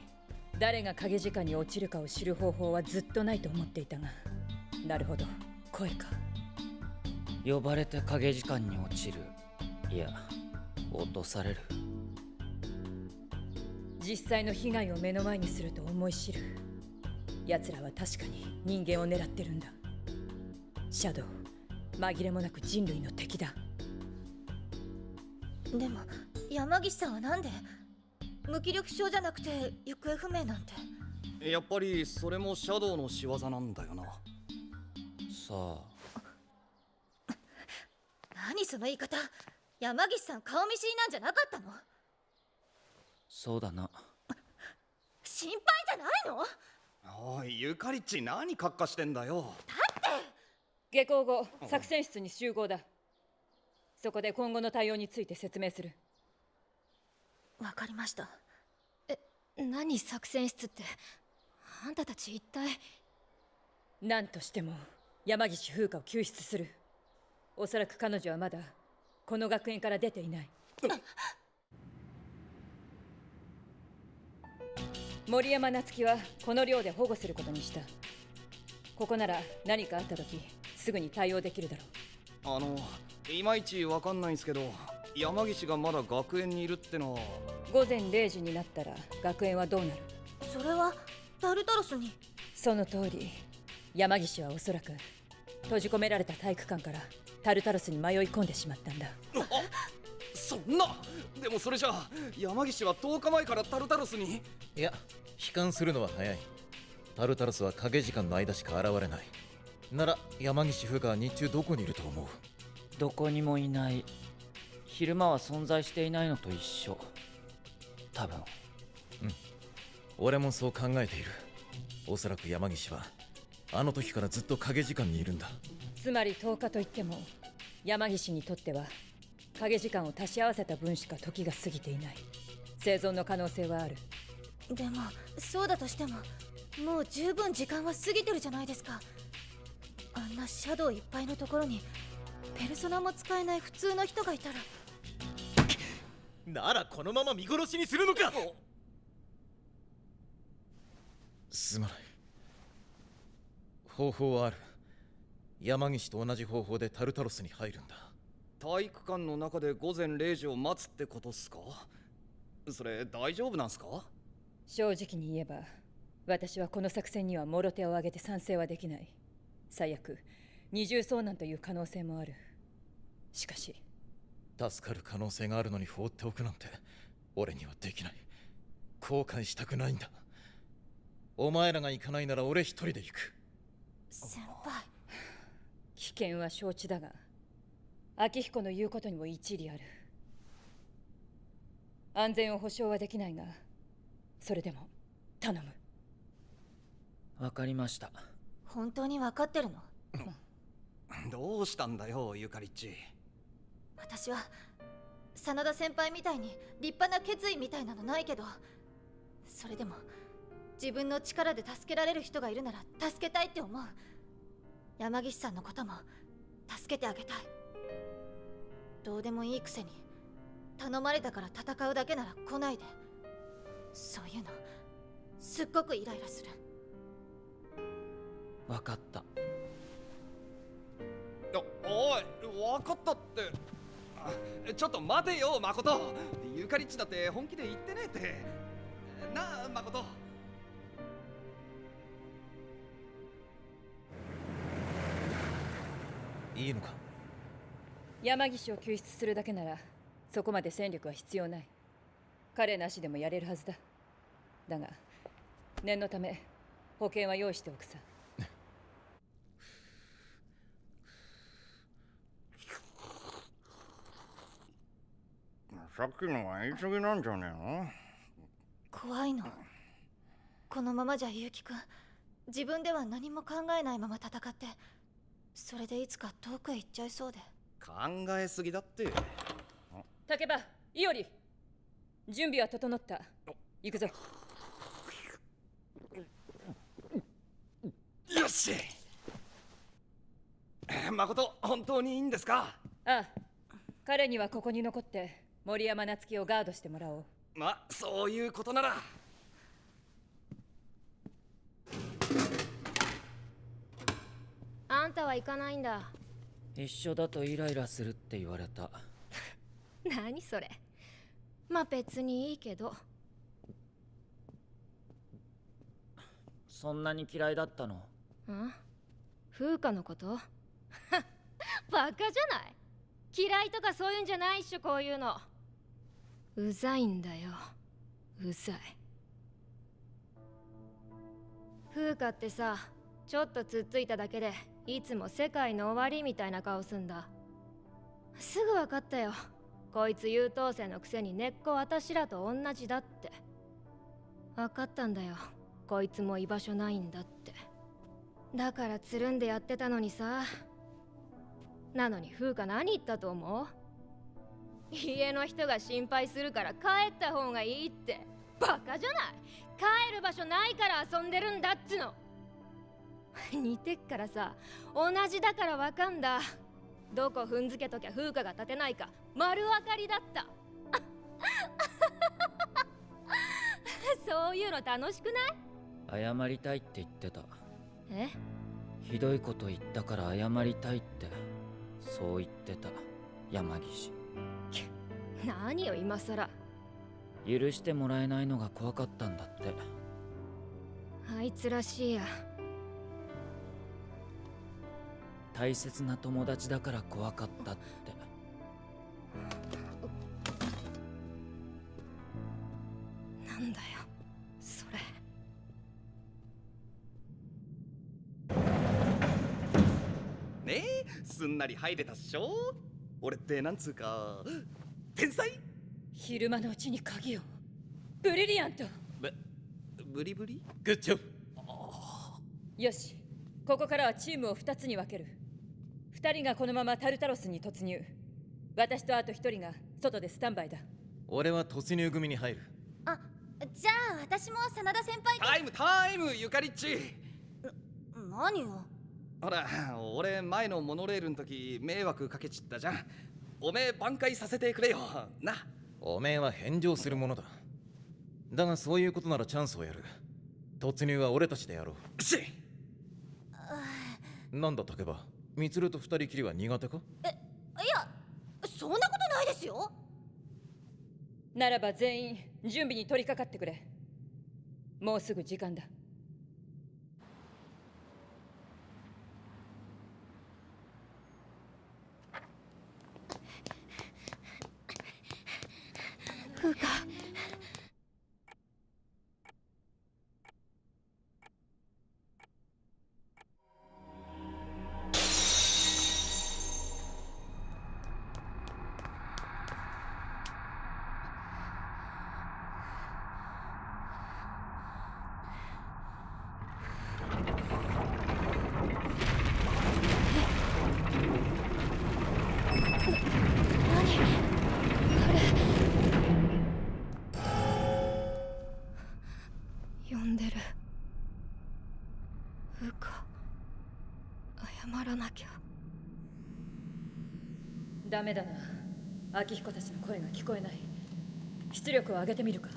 誰が影時間に落ちるかを知る方法はずっとないと思っていたが。なるほど、声か。呼ばれて影時間に落ちる。いや、落とされる。実際の被害を目の前にすると思い知る。奴らは確かに人間を狙ってるんだ。シャドウ、紛れもなく人類の敵だ。でも山岸さんはなんで無気力症じゃなくて行方不明なんて。やっぱりそれもシャドウの仕業なんだよな。さあ。何その言い方。山岸さん顔見知りなんじゃなかったの？そうだな。心配じゃないの？おい、ゆかりっち何カッカしてんだよ。だって下校後、作戦室に集合だ。そこで今後の対応について説明する。わかりました。何作戦室って。あんたたち一体。何としても山岸風花を救出する。おそらく彼女はまだこの学園から出ていない。森山夏樹はこの寮で保護することにした。ここなら何かあった時すぐに対応できるだろう。いまいちわかんないんすけど、山岸がまだ学園にいるってのは。午前0時になったら学園はどうなる？それはタルタロスに。その通り。山岸はおそらく閉じ込められた体育館からタルタロスに迷い込んでしまったんだ。そんな。でもそれじゃあ山岸は10日前からタルタロスに。いや、悲観するのは早い。タルタロスは影時間の間しか現れない。なら山岸風花は日中どこにいると思う？どこにもいない。昼間は存在していないのと一緒。多分。俺もそう考えている。おそらく山岸はあの時からずっと影時間にいるんだ。つまり10日といっても山岸にとっては影時間を足し合わせた分しか時が過ぎていない。生存の可能性はある。でもそうだとしてももう十分時間は過ぎてるじゃないですか。あんなシャドウいっぱいのところにペルソナも使えない普通の人がいたら。ならこのまま見殺しにするのか。すまない。方法はある。山岸と同じ方法でタルタロスに入るんだ。体育館の中で午前0時を待つってことっすか？それ大丈夫なんすか？正直に言えば私はこの作戦にはもろ手を挙げて賛成はできない。最悪二重遭難という可能性もある。しかし助かる可能性があるのに放っておくなんて俺にはできない。後悔したくないんだ。お前らが行かないなら俺一人で行く。先輩。危険は承知だが明彦の言うことにも一理ある。安全を保証はできないがそれでも頼む。わかりました。本当に分かってるの？どうしたんだよゆかりっち。私は真田先輩みたいに立派な決意みたいなのないけど、それでも自分の力で助けられる人がいるなら助けたいって思う。山岸さんのことも助けてあげたい。どうでもいいくせに頼まれたから戦うだけなら来ないで。そういうのすっごくイライラする。わかった。おい、わかったって。ちょっと待てよ誠。ゆかりっちだって本気で言ってねえってなあ誠。いいのか？山岸を救出するだけならそこまで戦力は必要ない。彼なしでもやれるはずだ。だが念のため保険は用意しておくさ。さっきのは言い過ぎなんじゃねえの？怖いの。このままじゃ結城くん自分では何も考えないまま戦って、それでいつか遠くへ行っちゃいそうで。考えすぎだって。竹場、伊織、準備は整った。行くぞ。よし。誠、本当にいいんですか？ああ、彼にはここに残って森山夏樹をガードしてもらおう。ま、そういうことなら。あんたは行かないんだ。一緒だとイライラするって言われた。何それ。まあ別にいいけど。そんなに嫌いだったの？ん？風花のこと？バカじゃない。嫌いとかそういうんじゃないっしょ、こういうの。うざいんだよ。うざい。風花ってさ、ちょっとつっついただけでいつも世界の終わりみたいな顔すんだ。すぐ分かったよ。こいつ優等生のくせに根っこ私らと同じだって。分かったんだよ。こいつも居場所ないんだって。だからつるんでやってたのにさ。なのに風花何言ったと思う？家の人が心配するから帰った方がいいって。バカじゃない。帰る場所ないから遊んでるんだっつの。似てっからさ、同じだからわかんだ。どこ踏んづけときゃ風花が立てないか丸分かりだった。そういうの楽しくない？謝りたいって言ってた。え？ひどいこと言ったから謝りたいってそう言ってた山岸。何よ今さら。許してもらえないのが怖かったんだって。あいつらしいや。大切な友達だから怖かったって。なんだよそれ。ねえ、すんなり入れたっしょ。俺ってなんつうか天才。昼間のうちに鍵を。ブリリアント。ブリブリ。グッジョブ。よし、ここからはチームを2つに分ける。2人がこのままタルタロスに突入。私とあと1人が外でスタンバイだ。俺は突入組に入る。あ、じゃあ私も真田先輩と。タイムゆかりっち。何よ。ほら、俺前のモノレールの時迷惑かけちったじゃん。おめえ挽回させてくれよな。おめえは返上するものだ。だがそういうことならチャンスをやる。突入は俺たちでやろう。なんだ竹場、ミツルと二人きりは苦手か？いや、そんなことないですよ。ならば全員準備に取り掛かってくれ。もうすぐ時間だ。風花。呼んでる。風花、謝らなきゃ。ダメだな。秋彦たちの声が聞こえない。出力を上げてみるか。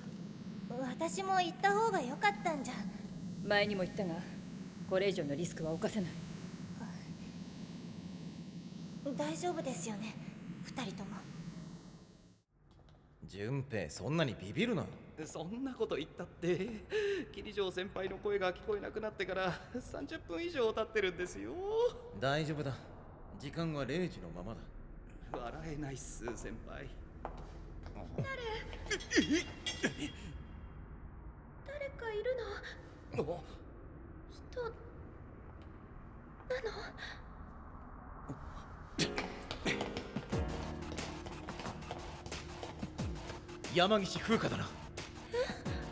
私も行った方が良かったんじゃ。前にも言ったが、これ以上のリスクは冒せない。大丈夫ですよね、二人とも。順平、そんなにビビるな。そんなこと言ったって桐城先輩の声が聞こえなくなってから30分以上経ってるんですよ。大丈夫だ。時間は0時のままだ。笑えないっす先輩。誰かいるの？人なの？山岸風花だな。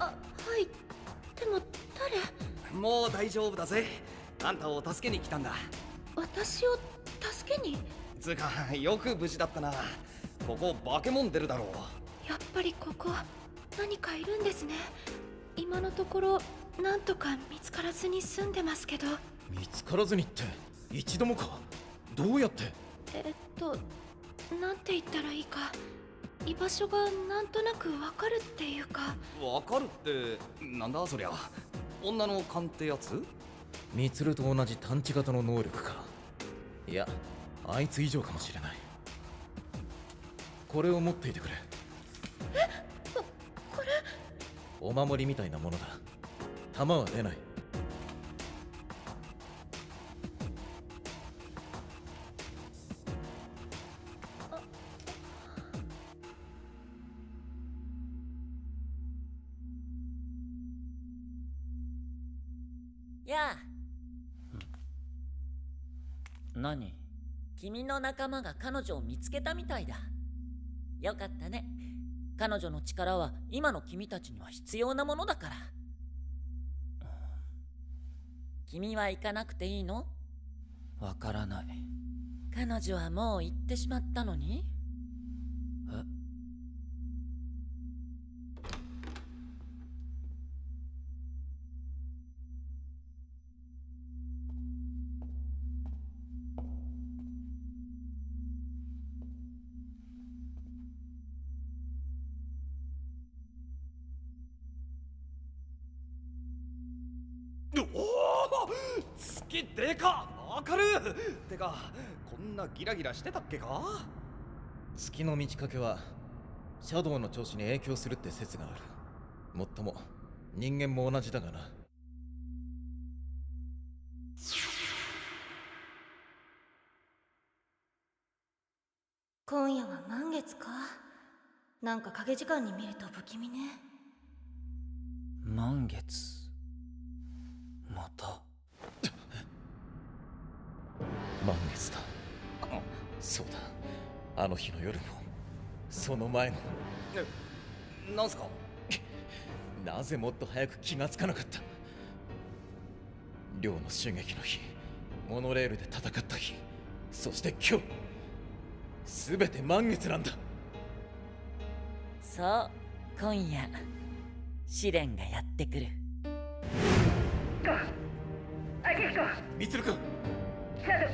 あ、はいでも誰？もう大丈夫だぜ。あんたを助けに来たんだ。私を助けに？つうかよく無事だったな。ここ化け物出るだろう。やっぱりここ何かいるんですね。今のところなんとか見つからずに済んでますけど。見つからずにって一度もか？どうやって？なんて言ったらいいか。居場所がなんとなくわかるっていうか。わかるってなんだそりゃ。女の勘ってやつ？ミツルと同じ探知型の能力か。いや、あいつ以上かもしれない。これを持っていてくれ。これお守りみたいなものだ。弾は出ない。やあ。何？君の仲間が彼女を見つけたみたいだ。よかったね。彼女の力は今の君たちには必要なものだから。君は行かなくていいの？わからない。彼女はもう行ってしまったのに？月でかわかる。てかこんなギラギラしてたっけか。月の満ち欠けはシャドウの調子に影響するって説がある。もっとも人間も同じだがな。今夜は満月か。なんか影時間に見ると不気味ね。満月また満月だ。そうだ、あの日の夜もその前も。なんすか。なぜもっと早く気がつかなかった。寮の襲撃の日、モノレールで戦った日、そして今日、すべて満月なんだ。そう、今夜試練がやってくる。ミツル君、シャドウ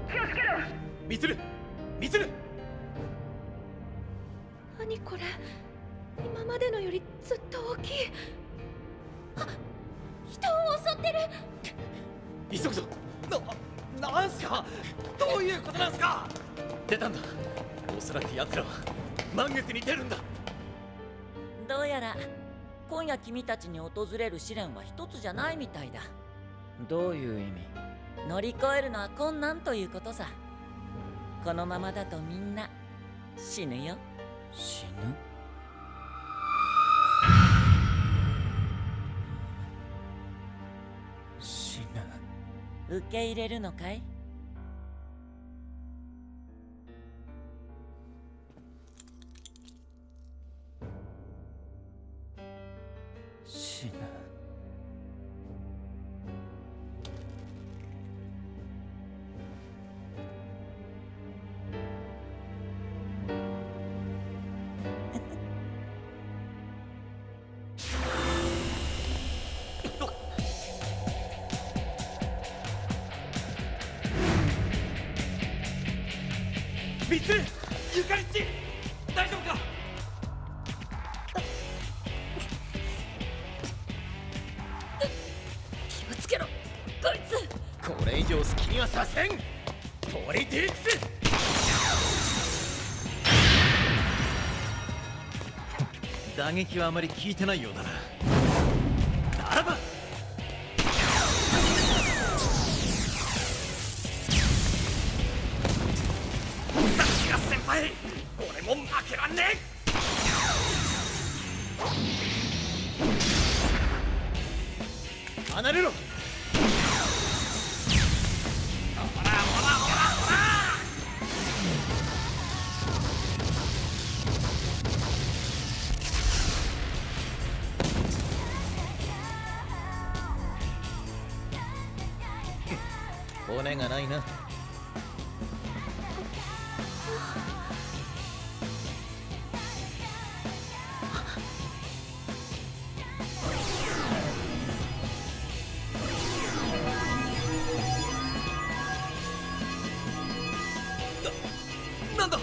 気をつけろ。ミツル、ミツル。何これ、今までのよりずっと大きい。あ、人を襲ってる。急ぐぞ。なんすか。どういうことなんすか。出たんだ。おそらく奴らは満月に出るんだ。どうやら今夜君たちに訪れる試練は一つじゃないみたいだ。どういう意味。乗り越えるのは困難ということさ。このままだとみんな死ぬよ。死ぬ。死ぬ。受け入れるのかい。死ぬ。ミツル、ゆかりっち、大丈夫か。気をつけろ、こいつ。これ以上好きにはさせん。ポリティクス。打撃はあまり効いてないようだな。ならばさすが先輩、俺も負けらんねえ。離れろ。ほらほらほらほら。骨がないな。なんだ。こ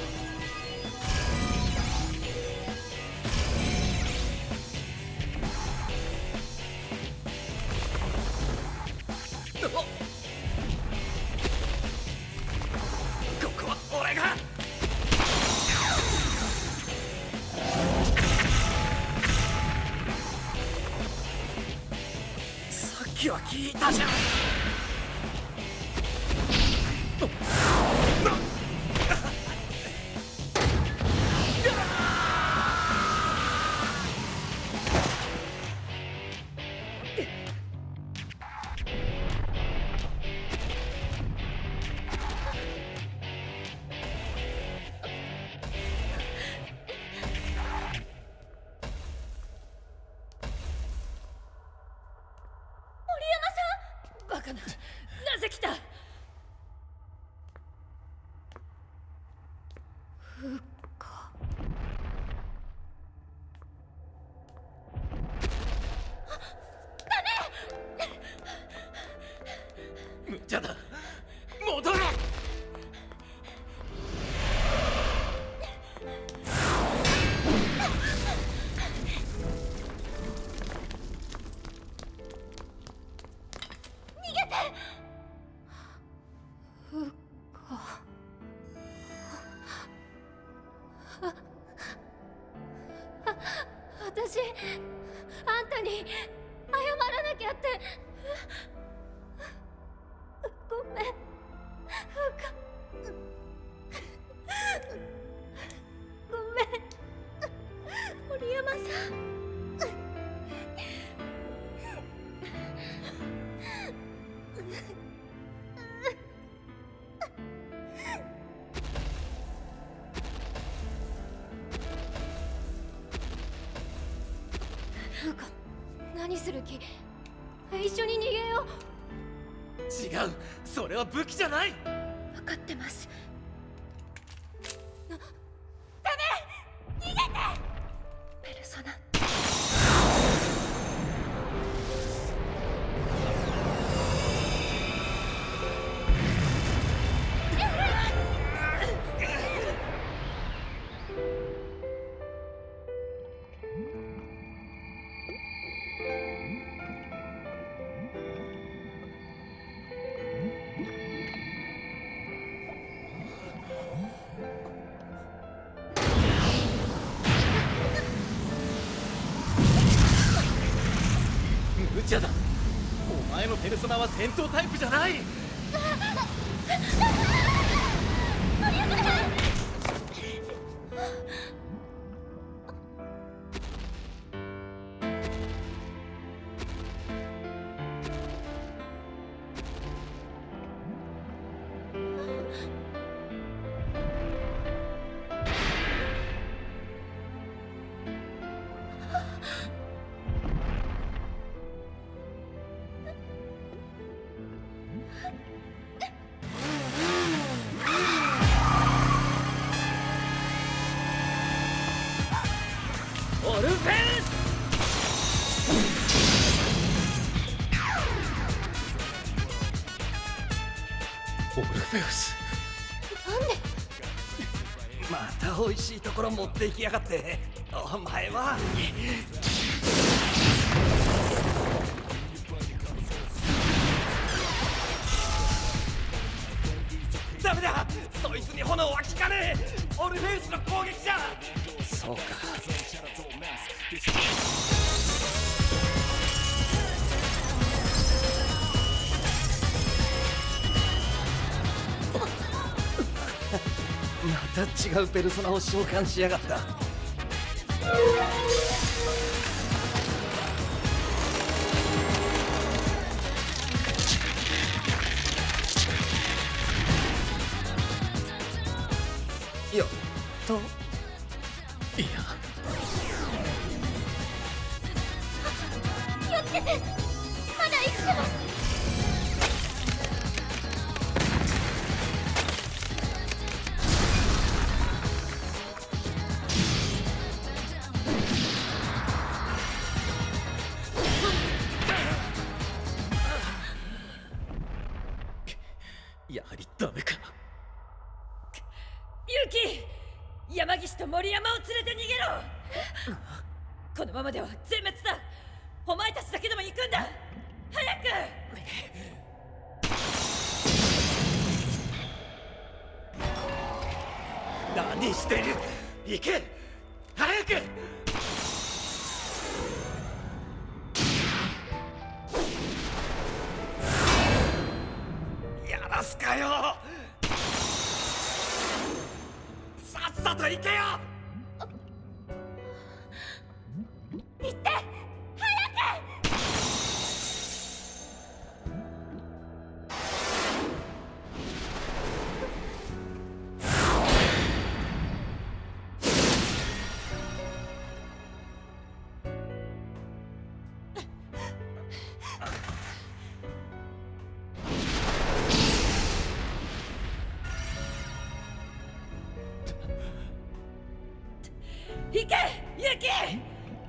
こは俺が。さっきは聞いたじゃん。バカな、なぜ来た。風か。無茶だ。戻れ。私あんたに謝らなきゃって。ごめんフウカ。ごめん森山さん。フウカ、何する気？一緒に逃げよう。違う、それは武器じゃない。分かってます。ダメ！逃げて！ペルソナ。無茶だ。お前のペルソナは戦闘タイプじゃない。森山さん。オルフェウス！オルフェウス、なんで？また美味しいところ持っていきやがって。お前はダメだ、そいつに炎は効かねえ。オルフェウスの攻撃じゃ。そうか。また違うペルソナを召喚しやがった。やった？いや、気をつけて、まだ生きてます。やはりダメか。ユキ、山岸と森山を連れて逃げろ。このままでは全滅だ。お前たちだけでも行くんだ。早く。何してる？行け！早く！やらすかよ！さっさと行けよ！行って！早く！行け、ユキ！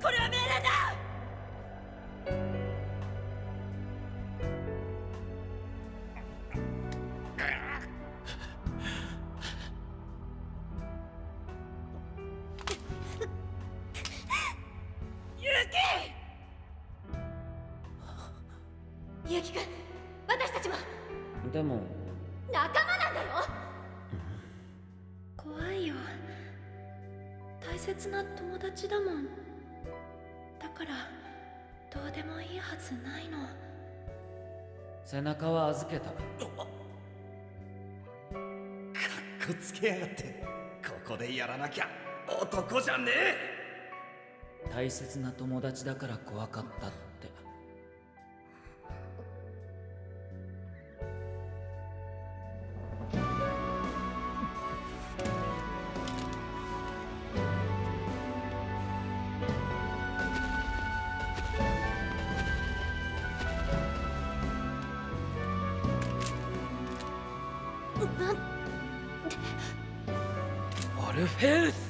これは命令だ！ユキ君、私たちもでも仲間なんだよ。切な友達だもん。だからどうでもいいはずないの。背中は預けた。かっこつけやがって。ここでやらなきゃ男じゃねえ。大切な友達だから怖かったって。オルフェウス。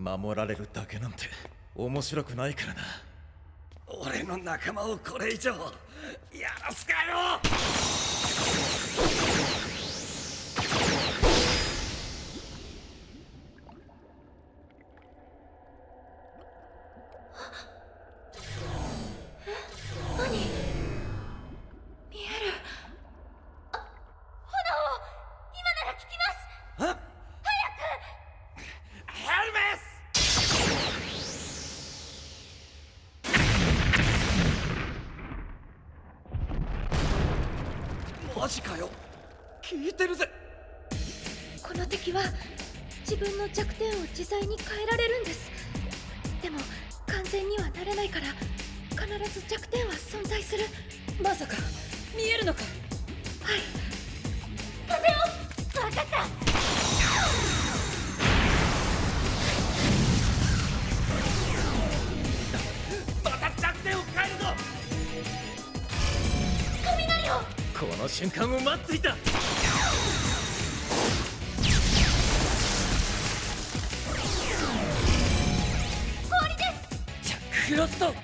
守られるだけなんて面白くないからな。俺の仲間をこれ以上やらすかよ。何？見える。あ、炎を今なら聞きます。はっ、ヘルメス。マジかよ、聞いてるぜ。この敵は自分の弱点を自在に変えられるんです。でも完全にはなれないから必ず弱点は存在する。まさか見えるのか。はい。風を。分かった。また弱点を変えるぞ。雷を。この瞬間を待っていた。氷です。ジャックフロスト。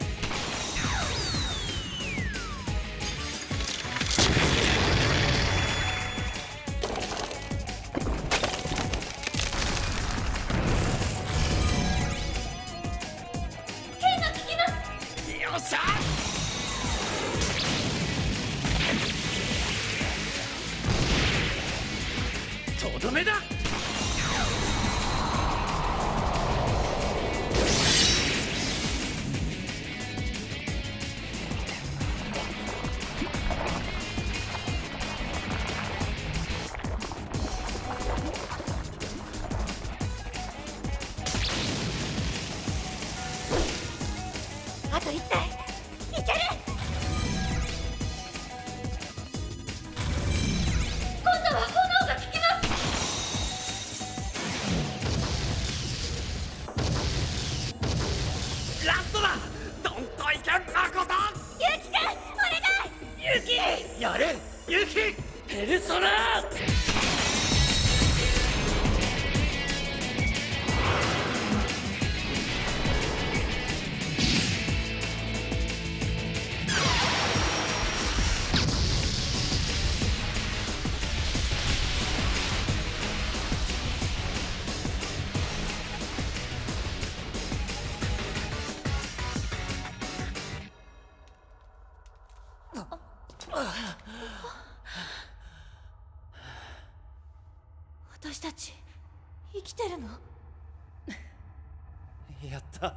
剣が効きます。よっしゃ。とどめだ。あと1体いける。今度は炎が効きます。ラストだ。どんといけマコト。ユキ君お願い。ユキやれ。ユキペルソナ。私たち生きてるの？やった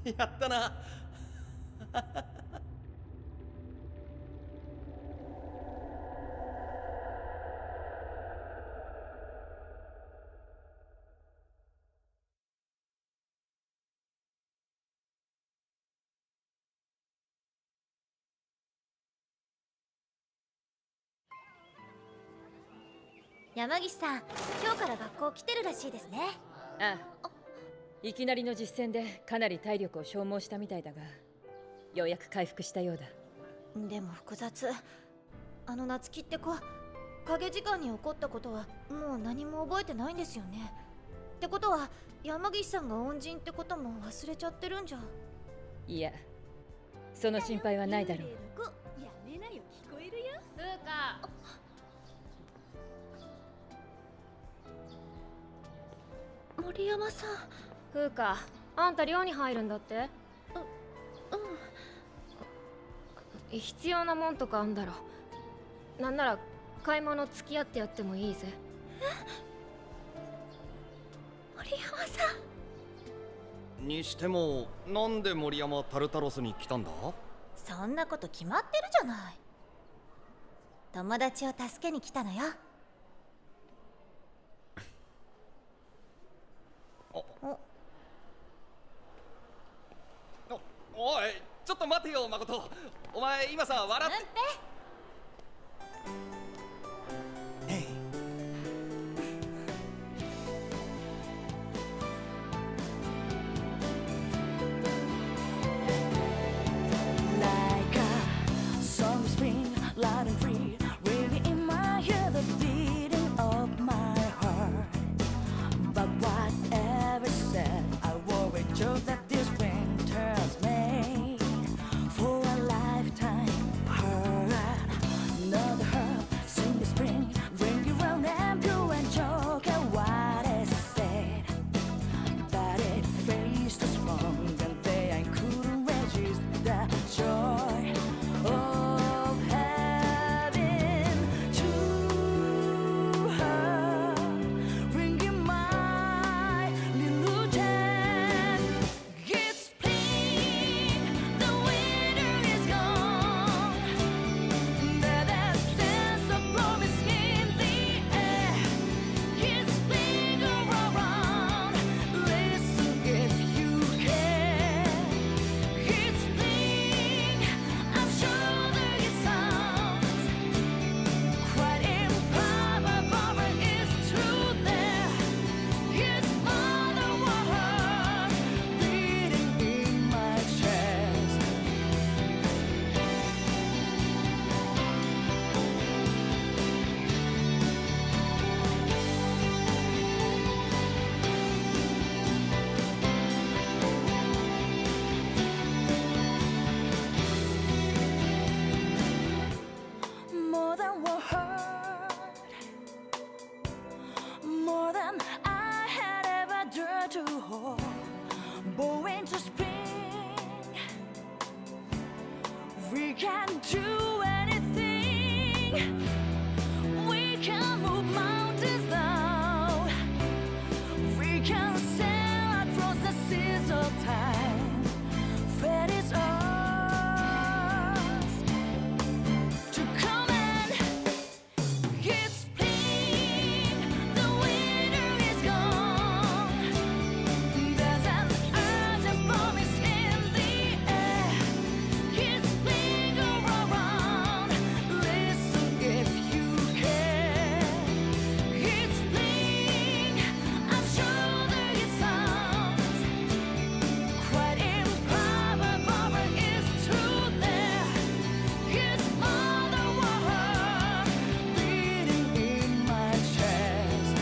やったな。山岸さん、今日から学校来てるらしいですね。ああ、いきなりの実戦でかなり体力を消耗したみたいだが、ようやく回復したようだ。でも複雑。夏希って子、影時間に起こったことはもう何も覚えてないんですよね。ってことは山岸さんが恩人ってことも忘れちゃってるんじゃ。いや、その心配はないだろう。やめなよ、聞こえるよ。風花、森山さん。風花、あんた寮に入るんだって。必要なもんとかあんだろ。なんなら買い物付き合ってやってもいいぜ。森山さんにしても、なんで森山タルタロスに来たんだ？そんなこと決まってるじゃない。友達を助けに来たのよ。おい、ちょっと待てよ、誠。お前今さ、笑って。Loud and free, really in my ear, the beating of my heart. But whatever said, I worry joke that this winter's made for a lifetime. Hurt, another herb, sing the spring, ring around and blue and joke at what is said. But it faced the strong, and they I couldn't resist the joy. We can do anything. We can move mountains now. We can sail across the seas of time. Fate is ours to come and get spring. The winter is gone. There's an urgent promise in the air. It's spring around. Listen if you can. It's spring. I'm sure that it sounds quite improbable, but it's true there. It's Mother World beating in my chest.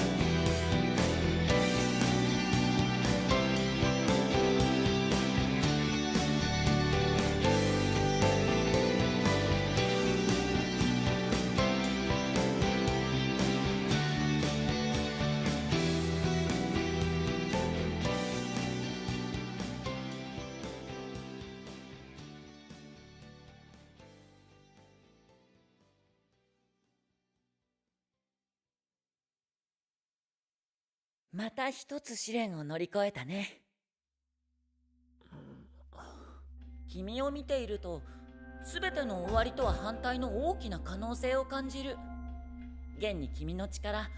「また一つ試練を乗り越えたね」君を見ていると全ての終わりとは反対の大きな可能性を感じる。現に君の力、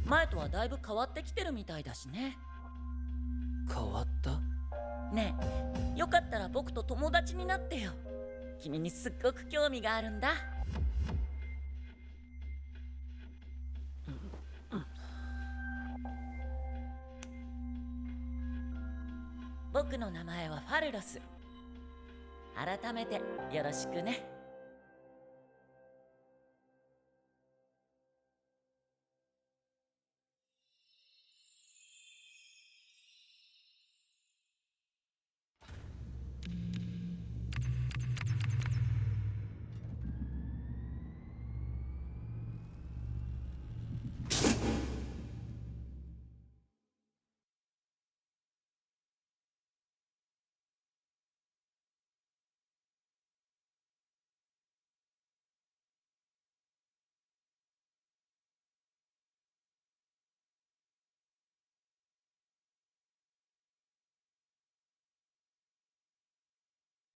前とはだいぶ変わってきてるみたいだしね。変わった？ねえ、よかったら僕と友達になってよ。君にすっごく興味があるんだ。僕の名前はファルロス。改めてよろしくね。